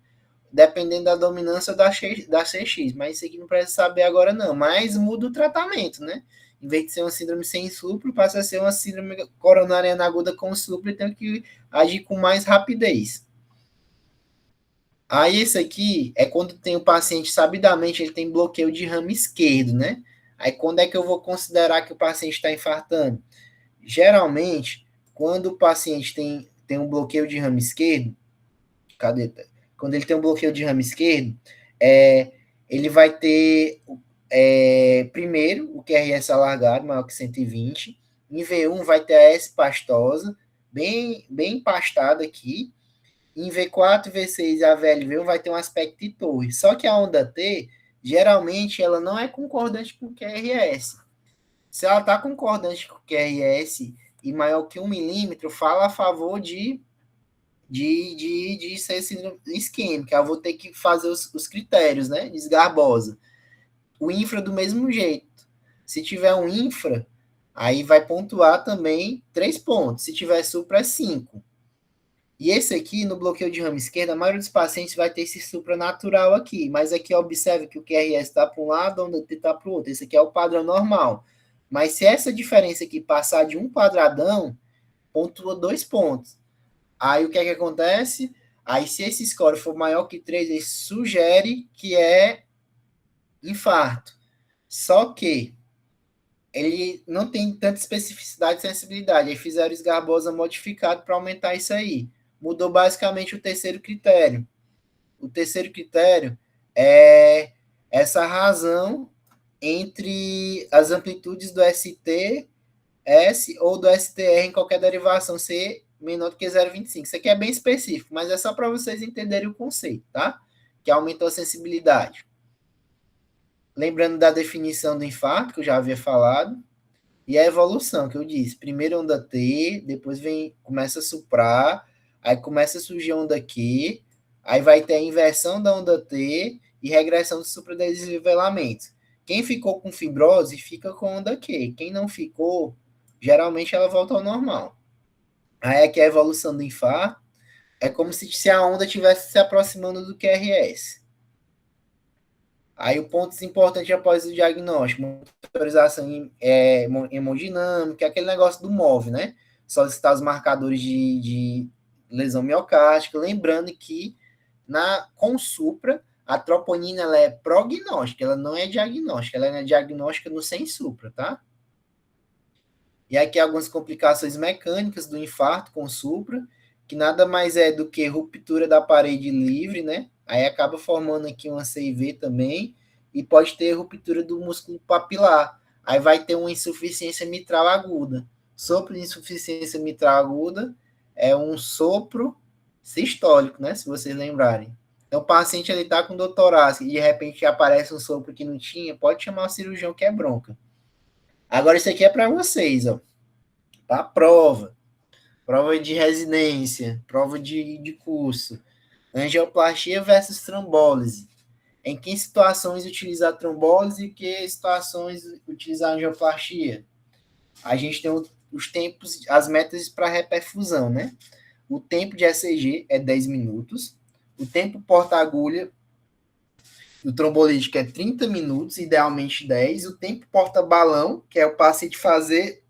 Speaker 1: dependendo da dominância da CX, mas isso aqui não precisa saber agora não, mas muda o tratamento, né? Em vez de ser uma síndrome sem supro, passa a ser uma síndrome coronariana aguda com supro e tem que agir com mais rapidez. Aí esse aqui é quando tem o paciente, sabidamente, ele tem bloqueio de ramo esquerdo, né? Aí quando é que eu vou considerar que o paciente está infartando? Geralmente, quando o paciente tem um bloqueio de ramo esquerdo, cadê? Quando ele tem um bloqueio de ramo esquerdo, ele vai ter, primeiro, o QRS alargado, maior que 120. Em V1 vai ter a S pastosa, bem empastada aqui. Em V4, V6 e a VLV1 vai ter um aspecto de torre. Só que a onda T, geralmente, ela não é concordante com o QRS. Se ela está concordante com o QRS e maior que 1 milímetro, fala a favor de ser síndrome isquêmica. Eu vou ter que fazer os critérios, né? Esgarbosa. O infra do mesmo jeito. Se tiver um infra, aí vai pontuar também 3 pontos. Se tiver supra, é 5. E esse aqui, no bloqueio de ramo esquerdo, a maioria dos pacientes vai ter esse supranatural aqui. Mas aqui, observe que o QRS está para um lado, a onda T está para o outro. Esse aqui é o padrão normal. Mas se essa diferença aqui passar de um quadradão, pontua 2 pontos. Aí o que é que acontece? Aí se esse score for maior que 3, ele sugere que é infarto. Só que ele não tem tanta especificidade e sensibilidade. Aí fizeram esgarbosa modificado para aumentar isso aí. Mudou basicamente o terceiro critério. O terceiro critério é essa razão entre as amplitudes do ST, S ou do STR em qualquer derivação ser menor do que 0,25. Isso aqui é bem específico, mas é só para vocês entenderem o conceito, tá? Que aumentou a sensibilidade. Lembrando da definição do infarto, que eu já havia falado, e a evolução, que eu disse. Primeiro onda T, depois começa a suprar, aí começa a surgir onda Q, aí vai ter a inversão da onda T e regressão do supradesnivelamento. Quem ficou com fibrose, fica com onda Q. Quem não ficou, geralmente ela volta ao normal. Aí aqui a evolução do infarto é como se a onda estivesse se aproximando do QRS. Aí o ponto importante após o diagnóstico, monitorização hemodinâmica, aquele negócio do MOV, né? Solicitar os marcadores de lesão miocárdica, lembrando que com supra, a troponina ela é prognóstica, ela não é diagnóstica, ela é diagnóstica no sem supra, tá? E aqui algumas complicações mecânicas do infarto com supra, que nada mais é do que ruptura da parede livre, né? Aí acaba formando aqui uma CIV também, e pode ter ruptura do músculo papilar. Aí vai ter uma insuficiência mitral aguda. Sopro de insuficiência mitral aguda é um sopro sistólico, né? Se vocês lembrarem. Então, o paciente ele está com dor torácica e de repente aparece um sopro que não tinha, pode chamar o cirurgião que é bronca. Agora, isso aqui é para vocês, ó. Para prova. Prova de residência, prova de curso. Angioplastia versus trombólise. Em que situações utilizar trombólise e que situações utilizar angioplastia? A gente tem os tempos, as metas para reperfusão, né? O tempo de ECG é 10 minutos. O tempo porta-agulha do trombolítico é 30 minutos, idealmente 10. O tempo porta-balão, que é o paciente fazer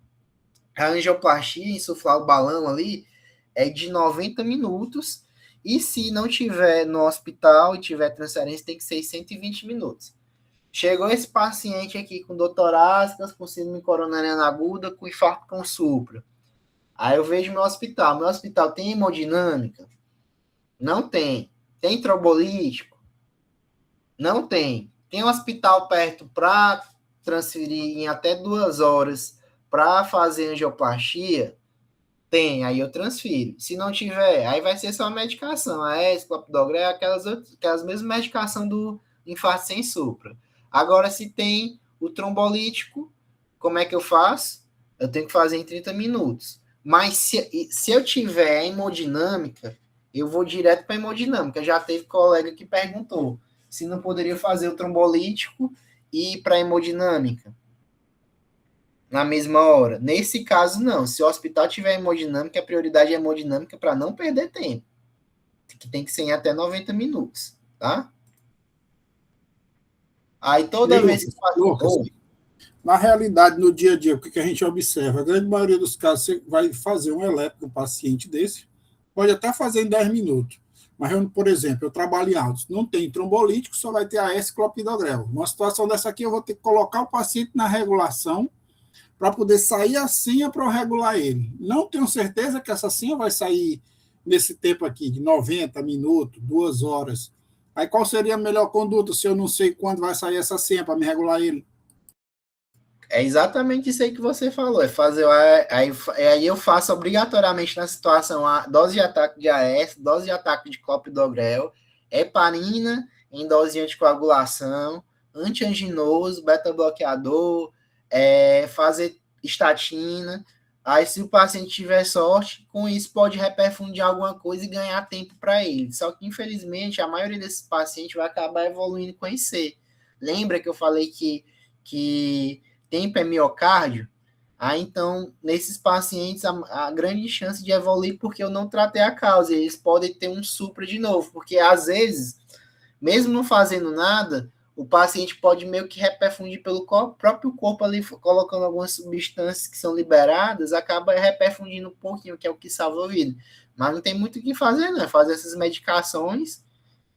Speaker 1: a angioplastia, insuflar o balão ali, é de 90 minutos. E se não tiver no hospital e tiver transferência, tem que ser 120 minutos. Chegou esse paciente aqui com dor torácica, com síndrome coronariana aguda, com infarto com supra. Aí eu vejo meu hospital. Meu hospital tem hemodinâmica? Não tem. Tem trombolítico? Não tem. Tem um hospital perto para transferir em até 2 horas para fazer angioplastia? Tem, aí eu transfiro. Se não tiver, aí vai ser só a medicação. A clopidogrel, aquelas mesmas medicações do infarto sem supra. Agora, se tem o trombolítico, como é que eu faço? Eu tenho que fazer em 30 minutos. Mas se eu tiver hemodinâmica, eu vou direto para hemodinâmica. Já teve colega que perguntou se não poderia fazer o trombolítico e ir para hemodinâmica na mesma hora. Nesse caso, não. Se o hospital tiver hemodinâmica, a prioridade é hemodinâmica para não perder tempo. Que tem que ser em até 90 minutos, tá? Aí toda vez que
Speaker 4: Lucas, na realidade, no dia a dia, o que a gente observa? A grande maioria dos casos, você vai fazer um elétrico, um paciente desse, pode até fazer em 10 minutos. Mas, por exemplo, eu trabalho em autos, não tem trombolítico, só vai ter AS clopidogrel. Numa situação dessa aqui, eu vou ter que colocar o paciente na regulação para poder sair a senha para eu regular ele. Não tenho certeza que essa senha vai sair nesse tempo aqui, de 90 minutos, 2 horas. Aí qual seria a melhor conduta se eu não sei quando vai sair essa senha para me regular ele?
Speaker 1: É exatamente isso aí que você falou. É fazer. Aí eu faço obrigatoriamente na situação a dose de ataque de AS, dose de ataque de clopidogrel, heparina em dose de anticoagulação, antianginoso, beta-bloqueador, fazer estatina. Aí, se o paciente tiver sorte, com isso pode reperfundir alguma coisa e ganhar tempo para ele. Só que, infelizmente, a maioria desses pacientes vai acabar evoluindo com IC. Lembra que eu falei que tempo é miocárdio? Aí, então, nesses pacientes, a grande chance de evoluir porque eu não tratei a causa. Eles podem ter um supra de novo, porque às vezes, mesmo não fazendo nada, o paciente pode meio que reperfundir pelo próprio corpo ali, colocando algumas substâncias que são liberadas, acaba reperfundindo um pouquinho, que é o que salva a vida. Mas não tem muito o que fazer, né? Fazer essas medicações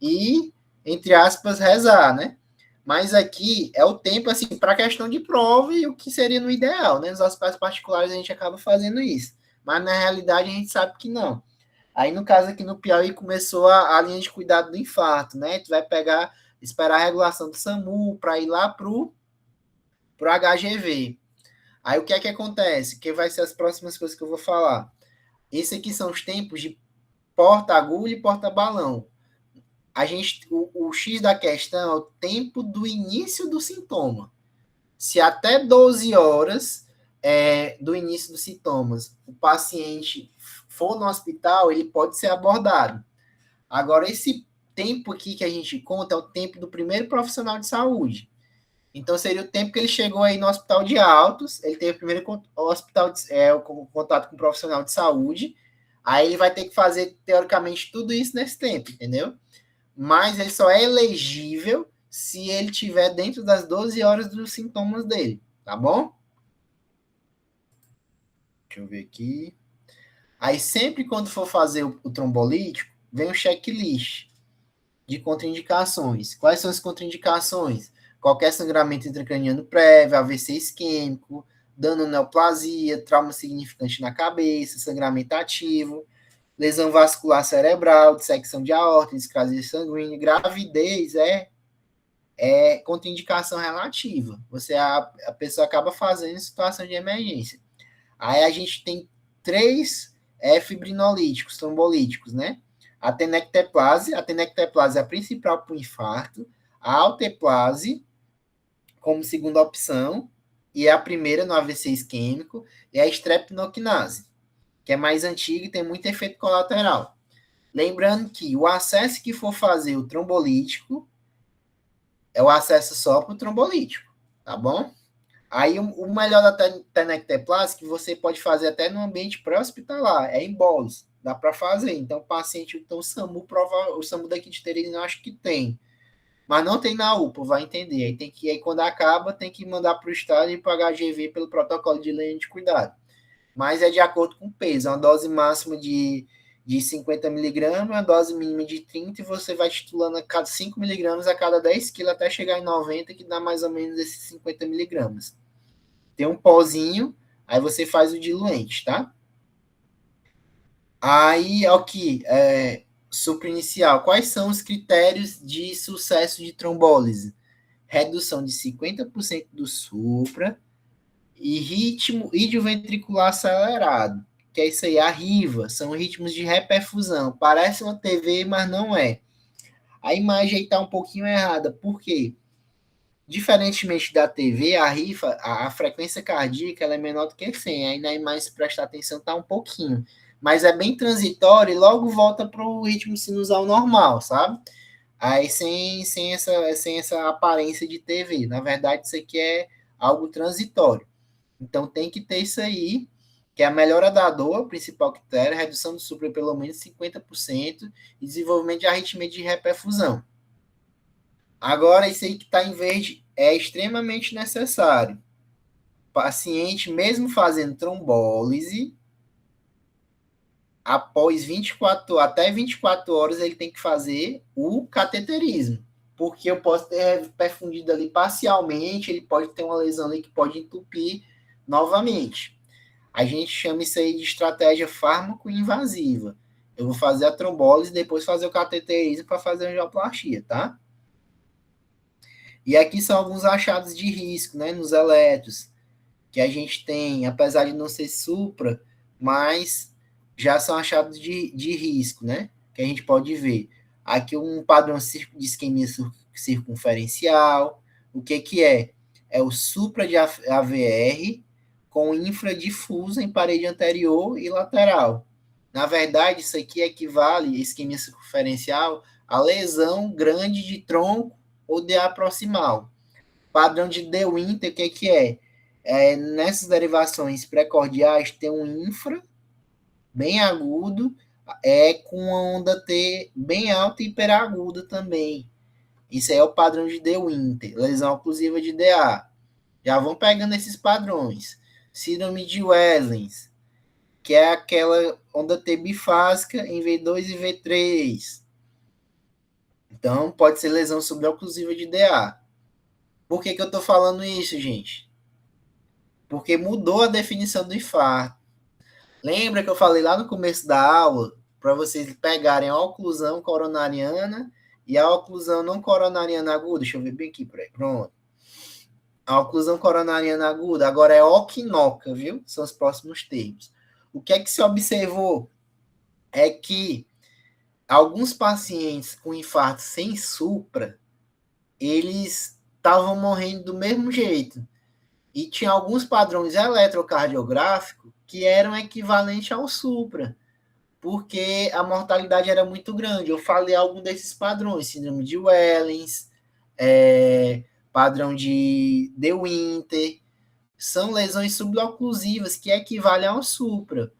Speaker 1: e, entre aspas, rezar, né? Mas aqui é o tempo, assim, para questão de prova e o que seria no ideal, né? Nos hospitais particulares a gente acaba fazendo isso. Mas na realidade a gente sabe que não. Aí, no caso aqui no Piauí, começou a linha de cuidado do infarto, né? Tu vai esperar a regulação do SAMU para ir lá pro HGV. Aí, o que é que acontece? Que vai ser as próximas coisas que eu vou falar. Esse aqui são os tempos de porta-agulha e porta-balão. O X da questão é o tempo do início do sintoma. Se até 12 horas do início dos sintomas o paciente for no hospital, ele pode ser abordado. Agora, esse tempo aqui que a gente conta é o tempo do primeiro profissional de saúde. Então, seria o tempo que ele chegou aí no hospital de Altos, ele teve o primeiro contato com o profissional de saúde, aí ele vai ter que fazer, teoricamente, tudo isso nesse tempo, entendeu? Mas ele só é elegível se ele tiver dentro das 12 horas dos sintomas dele, tá bom? Deixa eu ver aqui. Aí, sempre quando for fazer o trombolítico, vem o checklist de contraindicações. Quais são as contraindicações? Qualquer sangramento intracraniano prévio, AVC isquêmico, dano neoplasia, trauma significante na cabeça, sangramento ativo, lesão vascular cerebral, dissecção de aorta, discrasia sanguínea, gravidez é contraindicação relativa. A pessoa acaba fazendo em situação de emergência. Aí a gente tem 3 fibrinolíticos, trombolíticos, né? A tenecteplase é a principal para o infarto, a alteplase como segunda opção, e a primeira no AVC isquêmico, e a streptokinase, que é mais antiga e tem muito efeito colateral. Lembrando que o acesso que for fazer o trombolítico é o acesso só para o trombolítico, tá bom? Aí o melhor da tenecteplase que você pode fazer até no ambiente pré-hospitalar, é em bolos, dá para fazer. Então o paciente, então o SAMU daqui de Teresina acho que tem, mas não tem na UPA, vai entender. Aí quando acaba, tem que mandar para o estado e para o HGV pelo protocolo de linha de cuidado. Mas é de acordo com o peso, é uma dose máxima de 50 miligramas, uma dose mínima de 30, e você vai titulando a cada 5 miligramas a cada 10 quilos até chegar em 90, que dá mais ou menos esses 50 miligramas. Tem um pozinho, aí você faz o diluente, tá? Aí, aqui, supra inicial. Quais são os critérios de sucesso de trombólise? Redução de 50% do supra e ritmo idioventricular acelerado. Que é isso aí, a RIVA. São ritmos de reperfusão. Parece uma TV, mas não é. A imagem aí está um pouquinho errada. Por quê? Diferentemente da TV, a RIFA, a frequência cardíaca, ela é menor do que 100. Aí na imagem, se prestar atenção, está um pouquinho. Mas é bem transitório e logo volta para o ritmo sinusal normal, sabe? Aí sem essa aparência de TV. Na verdade, isso aqui é algo transitório. Então tem que ter isso aí, que é a melhora da dor, principal critério, redução do supra pelo menos 50% e desenvolvimento de arritmia de reperfusão. Agora, isso aí que está em verde é extremamente necessário. Paciente, mesmo fazendo trombólise, após até 24 horas, ele tem que fazer o cateterismo, porque eu posso ter perfundido ali parcialmente, ele pode ter uma lesão ali que pode entupir novamente. A gente chama isso aí de estratégia fármaco-invasiva. Eu vou fazer a trombólise e depois fazer o cateterismo para fazer a angioplastia, tá? E aqui são alguns achados de risco, né, nos eletros, que a gente tem, apesar de não ser supra, mas já são achados de risco, né, que a gente pode ver. Aqui um padrão de isquemia circunferencial. O que é? É o supra de AVR com infradifuso em parede anterior e lateral. Na verdade, isso aqui equivale, isquemia circunferencial, a lesão grande de tronco ou DA proximal. Padrão de De Winter, o que é? Nessas derivações precordiais tem um infra bem agudo, com uma onda T bem alta e hiperaguda também. Isso aí é o padrão de De Winter, lesão oclusiva de DA. Já vão pegando esses padrões. Síndrome de Wellens, que é aquela onda T bifásica em V2 e V3. Então, pode ser lesão suboclusiva de DA. Por que eu estou falando isso, gente? Porque mudou a definição do infarto. Lembra que eu falei lá no começo da aula, para vocês pegarem a oclusão coronariana e a oclusão não coronariana aguda? Deixa eu ver bem aqui, pronto. A oclusão coronariana aguda agora é OC-NOCA, viu? São os próximos termos. O que é que se observou? É que alguns pacientes com infarto sem supra, eles estavam morrendo do mesmo jeito. E tinha alguns padrões eletrocardiográficos que eram equivalentes ao supra, porque a mortalidade era muito grande. Eu falei algum desses padrões, síndrome de Wellens, padrão de De Winter, são lesões suboclusivas que equivalem ao supra.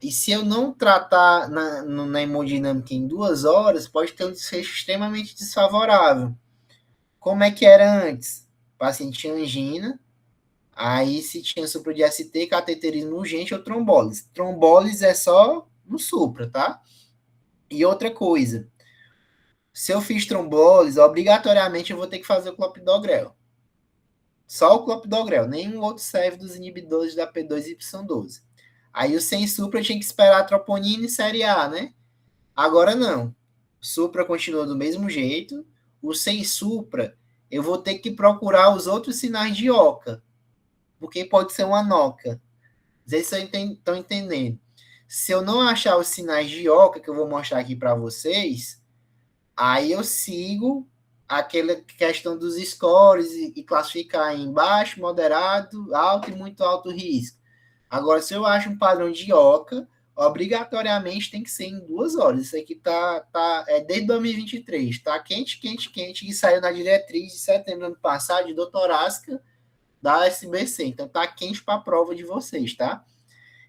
Speaker 1: E se eu não tratar na hemodinâmica em 2 horas, pode ter um desfecho extremamente desfavorável. Como é que era antes? O paciente tinha angina, aí se tinha supra de ST, cateterismo urgente ou trombólise. Trombólise é só no supra, tá? E outra coisa, se eu fiz trombólise, obrigatoriamente eu vou ter que fazer o clopidogrel. Só o clopidogrel, nenhum outro serve dos inibidores da P2 e Y12. Aí o sem supra tinha que esperar a troponina e série A, né? Agora não. Supra continua do mesmo jeito. O sem supra, eu vou ter que procurar os outros sinais de OCA, porque pode ser uma NOCA. Vocês estão entendendo. Se eu não achar os sinais de OCA, que eu vou mostrar aqui para vocês, aí eu sigo aquela questão dos scores e classificar em baixo, moderado, alto e muito alto risco. Agora, se eu acho um padrão de OCA, obrigatoriamente tem que ser em 2 horas. Isso aqui é desde 2023, tá quente, e saiu na diretriz de setembro do ano passado, de doutorásica da SBC. Então, tá quente para a prova de vocês, tá?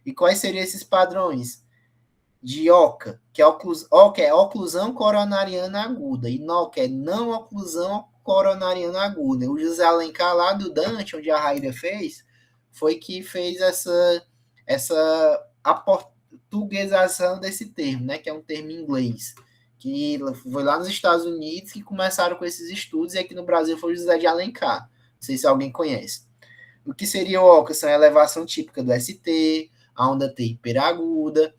Speaker 1: E quais seriam esses padrões? De OCA, que OCA é oclusão coronariana aguda, e NOCA é não oclusão coronariana aguda. O José Alencar, lá do Dante, onde a Raíra fez, foi que fez essa aportuguesação desse termo, né, que é um termo em inglês, que foi lá nos Estados Unidos que começaram com esses estudos, e aqui no Brasil foi o José de Alencar. Não sei se alguém conhece. O que seria o OCA? São a elevação típica do ST, a onda T hiperaguda,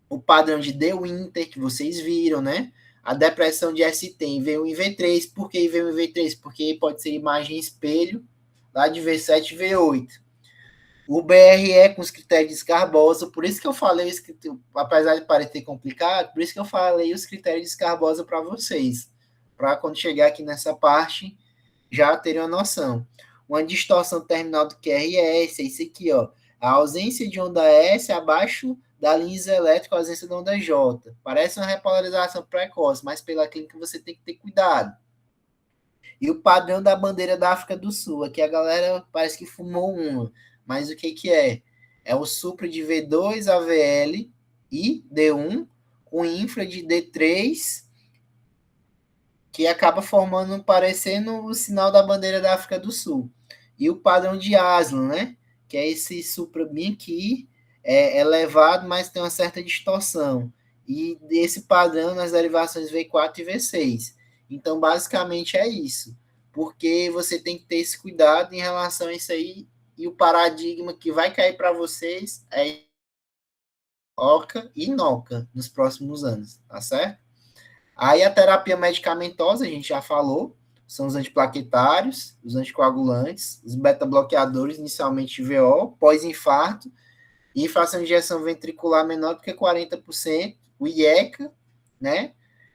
Speaker 1: o padrão de De Winter, que vocês viram, né? A depressão de ST em V1 e V3. Por que V1 e V3? Porque pode ser imagem espelho, lá de V7 e V8. O BRE com os critérios de Scarbosa, por isso que eu falei, apesar de parecer complicado, por isso que eu falei os critérios de Scarbosa para vocês, para quando chegar aqui nessa parte, já terem uma noção. Uma distorção terminal do QRS, é isso aqui, ó. A ausência de onda S abaixo da linha isoelétrica, a ausência da onda J. Parece uma repolarização precoce, mas pela clínica você tem que ter cuidado. E o padrão da bandeira da África do Sul. Aqui a galera parece que fumou uma. Mas o que é? É o supra de V2, AVL e D1, com infra de D3, que acaba parecendo o sinal da bandeira da África do Sul. E o padrão de Aslan, né? Que é esse supra bem aqui, é elevado, mas tem uma certa distorção. E esse padrão nas derivações V4 e V6. Então, basicamente é isso. Porque você tem que ter esse cuidado em relação a isso aí. E o paradigma que vai cair para vocês é OCA e NOCA nos próximos anos, tá certo? Aí a terapia medicamentosa, a gente já falou, são os antiplaquetários, os anticoagulantes, os beta-bloqueadores, inicialmente VO, pós-infarto, e fração de ejeção ventricular menor do que 40%, o IECA, né?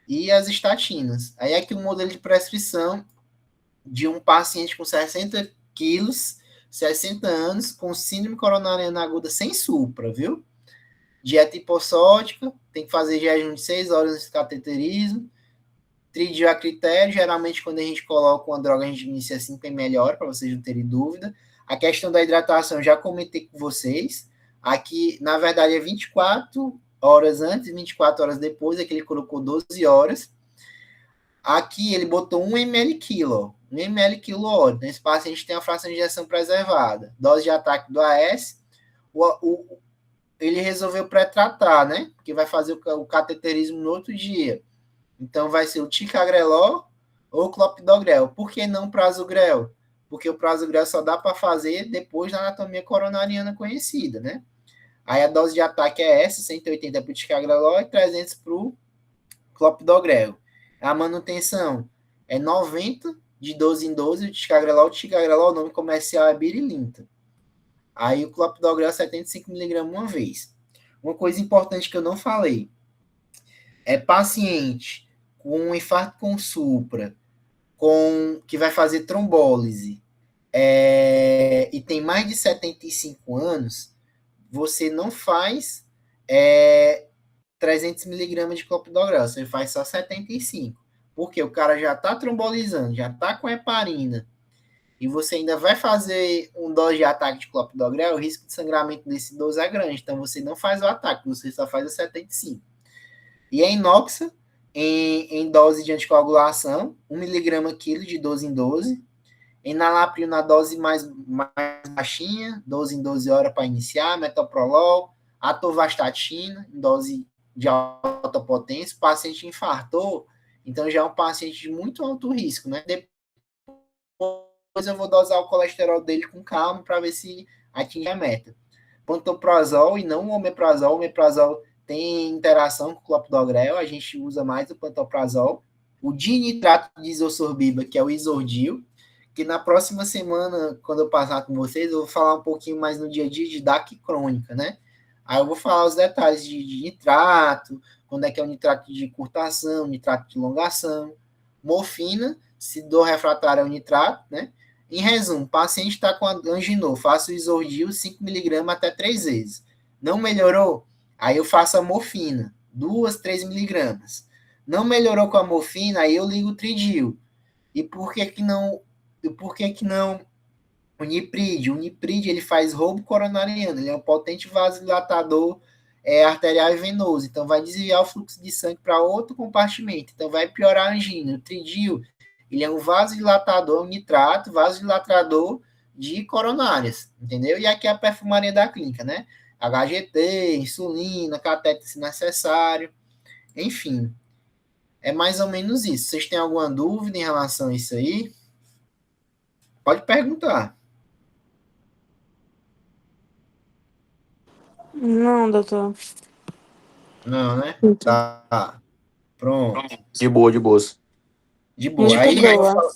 Speaker 1: E as estatinas. Aí aqui o modelo de prescrição de um paciente com 60 quilos, 60 anos, com síndrome coronariana aguda sem supra, viu? Dieta hipossódica, tem que fazer jejum de 6 horas nesse cateterismo, tridio a critério, geralmente quando a gente coloca uma droga, a gente inicia 5 ml, para vocês não terem dúvida. A questão da hidratação, já comentei com vocês. Aqui, na verdade, é 24 horas antes e 24 horas depois, aqui ele colocou 12 horas. Aqui ele botou 1 ml quilo, 1 ml quilo hora. Nesse paciente tem a fração de injeção preservada. Dose de ataque do AS. Ele resolveu pré-tratar, né? Porque vai fazer o cateterismo no outro dia. Então vai ser o ticagrelor ou clopidogrel. Por que não prasugrel? Porque o prasugrel só dá para fazer depois da anatomia coronariana conhecida, né? Aí a dose de ataque é essa, 180 para o ticagrelor e 300 para o clopidogrel. A manutenção é 90 de 12 em 12, o ticagrelor, o nome comercial é birilinta. Aí o clopidogrel 75mg uma vez. Uma coisa importante que eu não falei, é paciente com um infarto com supra, que vai fazer trombólise, e tem mais de 75 anos, você não faz 300mg de clopidogrel, você faz só 75. Porque o cara já está trombolizando, já está com heparina, e você ainda vai fazer um dose de ataque de clopidogrel, o risco de sangramento desse dose é grande. Então, você não faz o ataque, você só faz a 75. E a inoxa, em dose de anticoagulação, 1mg quilo de 12 em 12. Enalapril na dose mais baixinha, 12 em 12 horas para iniciar, metoprolol, atorvastatina, em dose de alta potência. O paciente infartou, então já é um paciente de muito alto risco, né? Depois eu vou dosar o colesterol dele com calma para ver se atinge a meta. Pantoprazol e não o omeprazol. O omeprazol tem interação com o clopidogrel, a gente usa mais o pantoprazol. O dinitrato de isosorbiba, que é o isordil, que na próxima semana, quando eu passar com vocês, eu vou falar um pouquinho mais no dia a dia de DAC crônica, né? Aí eu vou falar os detalhes de nitrato, quando é que é o nitrato de curtação, nitrato de longação, morfina, se dor refratária ao nitrato, né? Em resumo, o paciente está com anginou, faço o isordil 5mg até 3 vezes. Não melhorou? Aí eu faço a morfina, 2, 3mg. Não melhorou com a morfina, aí eu ligo o tridil. E por que que não o niprid? O niprid, ele faz roubo coronariano, ele é um potente vasodilatador arterial e venoso, então vai desviar o fluxo de sangue para outro compartimento, então vai piorar a angina. O tridil, ele é um vasodilatador, um nitrato, vasodilatador de coronárias, entendeu? E aqui é a perfumaria da clínica, né? HGT, insulina, catéter se necessário, enfim. É mais ou menos isso. Vocês têm alguma dúvida em relação a isso aí? Pode perguntar.
Speaker 2: Não, doutor.
Speaker 1: Não, né?
Speaker 2: Então,
Speaker 1: Tá. Pronto.
Speaker 5: De boa, de boas.
Speaker 1: De boa.
Speaker 2: muito
Speaker 1: Aí,
Speaker 2: boa.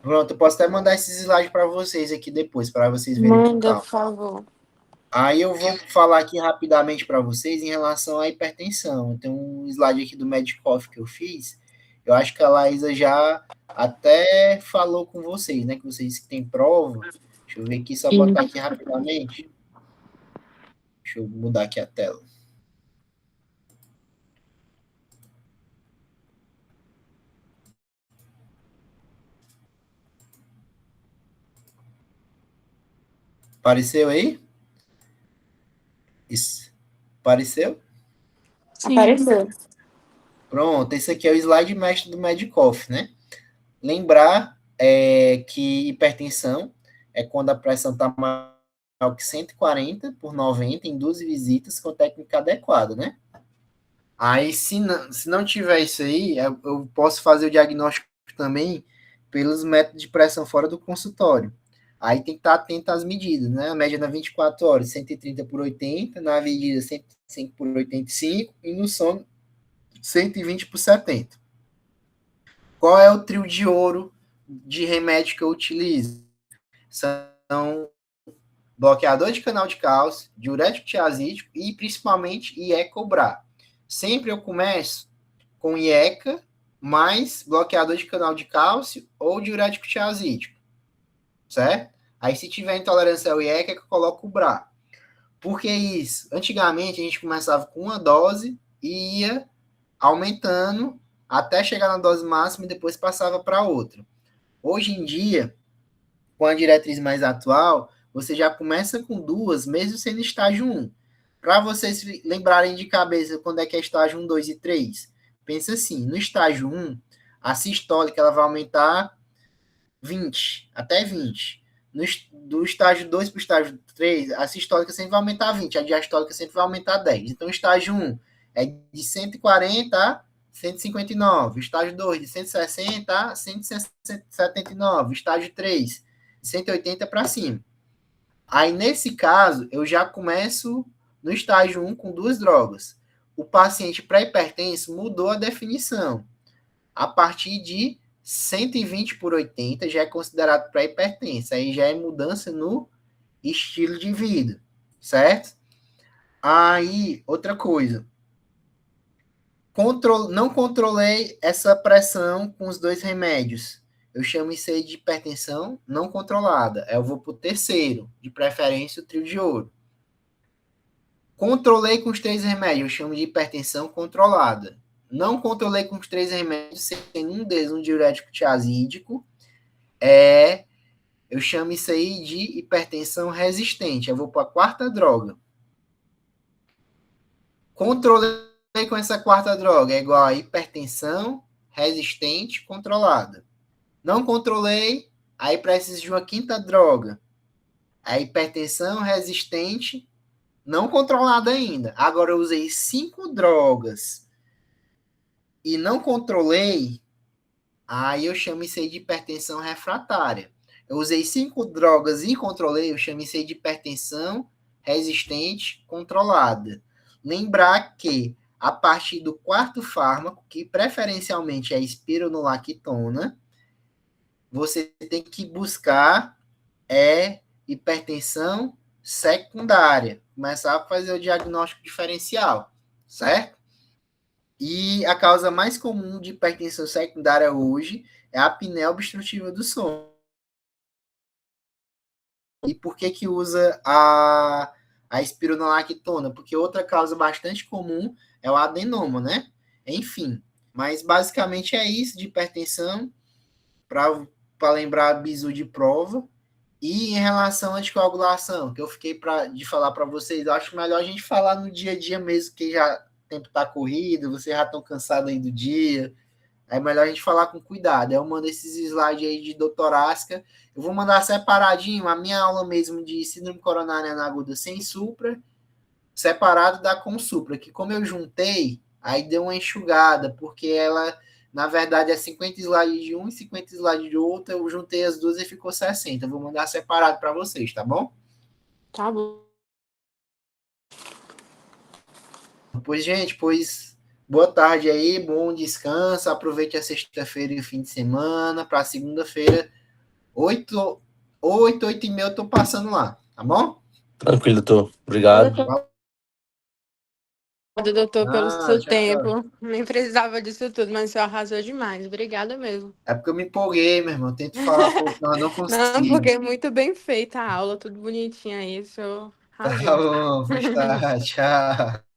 Speaker 1: pronto, eu posso até mandar esses slides para vocês aqui depois, para vocês verem com
Speaker 2: Manda,
Speaker 1: calma.
Speaker 2: por favor.
Speaker 1: Aí eu vou falar aqui rapidamente para vocês em relação à hipertensão. Tem um slide aqui do Medicoff que eu fiz. Eu acho que a Laísa já até falou com vocês, né? Que vocês que têm prova. Deixa eu ver aqui, só botar aqui rapidamente. Deixa eu mudar aqui a tela. Apareceu aí? Isso. Apareceu?
Speaker 3: Sim.
Speaker 2: Apareceu.
Speaker 1: Pronto, esse aqui é o slide mestre do Medicoff, né? Lembrar que hipertensão é quando a pressão está que 140 por 90 em 12 visitas com técnica adequada, né? Aí, se não tiver isso aí, eu posso fazer o diagnóstico também pelos métodos de pressão fora do consultório. Aí tem que estar atento às medidas, né? A média na 24 horas, 130 por 80, na medida 105 por 85 e no sono 120 por 70. Qual é o trio de ouro de remédio que eu utilizo? São bloqueador de canal de cálcio, diurético tiazídico e principalmente IECA-OBRA. Sempre eu começo com IECA mais bloqueador de canal de cálcio ou diurético tiazídico, certo? Aí se tiver intolerância ao IECA, eu coloco o BRA. Por que isso? Antigamente a gente começava com uma dose e ia aumentando até chegar na dose máxima e depois passava para outra. Hoje em dia, com a diretriz mais atual, você já começa com 2, mesmo sendo estágio 1. Para vocês lembrarem de cabeça quando é que é estágio 1, 2 e 3, pensa assim, no estágio 1, a sistólica ela vai aumentar 20, até 20. Do estágio 2 para o estágio 3, a sistólica sempre vai aumentar 20, a diastólica sempre vai aumentar 10. Então, o estágio 1 é de 140 a 159, estágio 2 de 160 a 179, estágio 3 de 180 para cima. Aí, nesse caso, eu já começo no estágio 1 com 2 drogas. O paciente pré-hipertenso mudou a definição. A partir de 120 por 80 já é considerado pré-hipertenso. Aí já é mudança no estilo de vida, certo? Aí, outra coisa. Não controlei essa pressão com os 2 remédios. Eu chamo isso aí de hipertensão não controlada. Eu vou para o terceiro, de preferência o trio de ouro. Controlei com os 3 remédios, eu chamo de hipertensão controlada. Não controlei com os 3 remédios, sendo um deles um diurético tiazídico. Eu chamo isso aí de hipertensão resistente. Eu vou para a 4ª droga. Controlei com essa 4ª droga, é igual a hipertensão resistente controlada. Não controlei, aí preciso de uma 5ª droga. A hipertensão resistente não controlada ainda. Agora eu usei 5 drogas e não controlei, aí eu chamo isso aí de hipertensão refratária. Eu usei 5 drogas e controlei, eu chamo isso aí de hipertensão resistente controlada. Lembrar que a partir do 4º fármaco, que preferencialmente é a espironolactona, você tem que buscar hipertensão secundária. Começar a fazer o diagnóstico diferencial, certo? E a causa mais comum de hipertensão secundária hoje é a apneia obstrutiva do sono. E por que usa a espironolactona? Porque outra causa bastante comum é o adenoma, né? Enfim, mas basicamente é isso de hipertensão, para lembrar bizu de prova. E em relação à anticoagulação, que eu fiquei de falar para vocês, eu acho melhor a gente falar no dia a dia mesmo, que já o tempo está corrido, vocês já estão cansados aí do dia, é melhor a gente falar com cuidado. Eu mando esses slides aí de doutorasca, eu vou mandar separadinho a minha aula mesmo de síndrome coronária aguda sem supra, separado da com supra, que como eu juntei, aí deu uma enxugada, porque ela, na verdade, é 50 slides de um e 50 slides de outro, eu juntei as duas e ficou 60. Eu vou mandar separado para vocês, tá bom?
Speaker 2: Tá bom.
Speaker 1: Pois, gente, boa tarde aí, bom descanso, aproveite a sexta-feira e o fim de semana, para segunda-feira, 8 e meia eu tô passando lá, tá bom?
Speaker 5: Tranquilo, doutor. Obrigado.
Speaker 2: Doutor, pelo seu
Speaker 1: tchau,
Speaker 2: tempo.
Speaker 1: tchau.
Speaker 2: Nem precisava disso tudo, mas você arrasou demais. Obrigada mesmo.
Speaker 1: É porque eu me empolguei, meu irmão, tento falar pouco, não consigo.
Speaker 2: Não, porque é muito bem feita a aula, tudo bonitinho aí, o senhor
Speaker 1: Tá
Speaker 2: arrasou.
Speaker 1: bom, pois tá, tchau.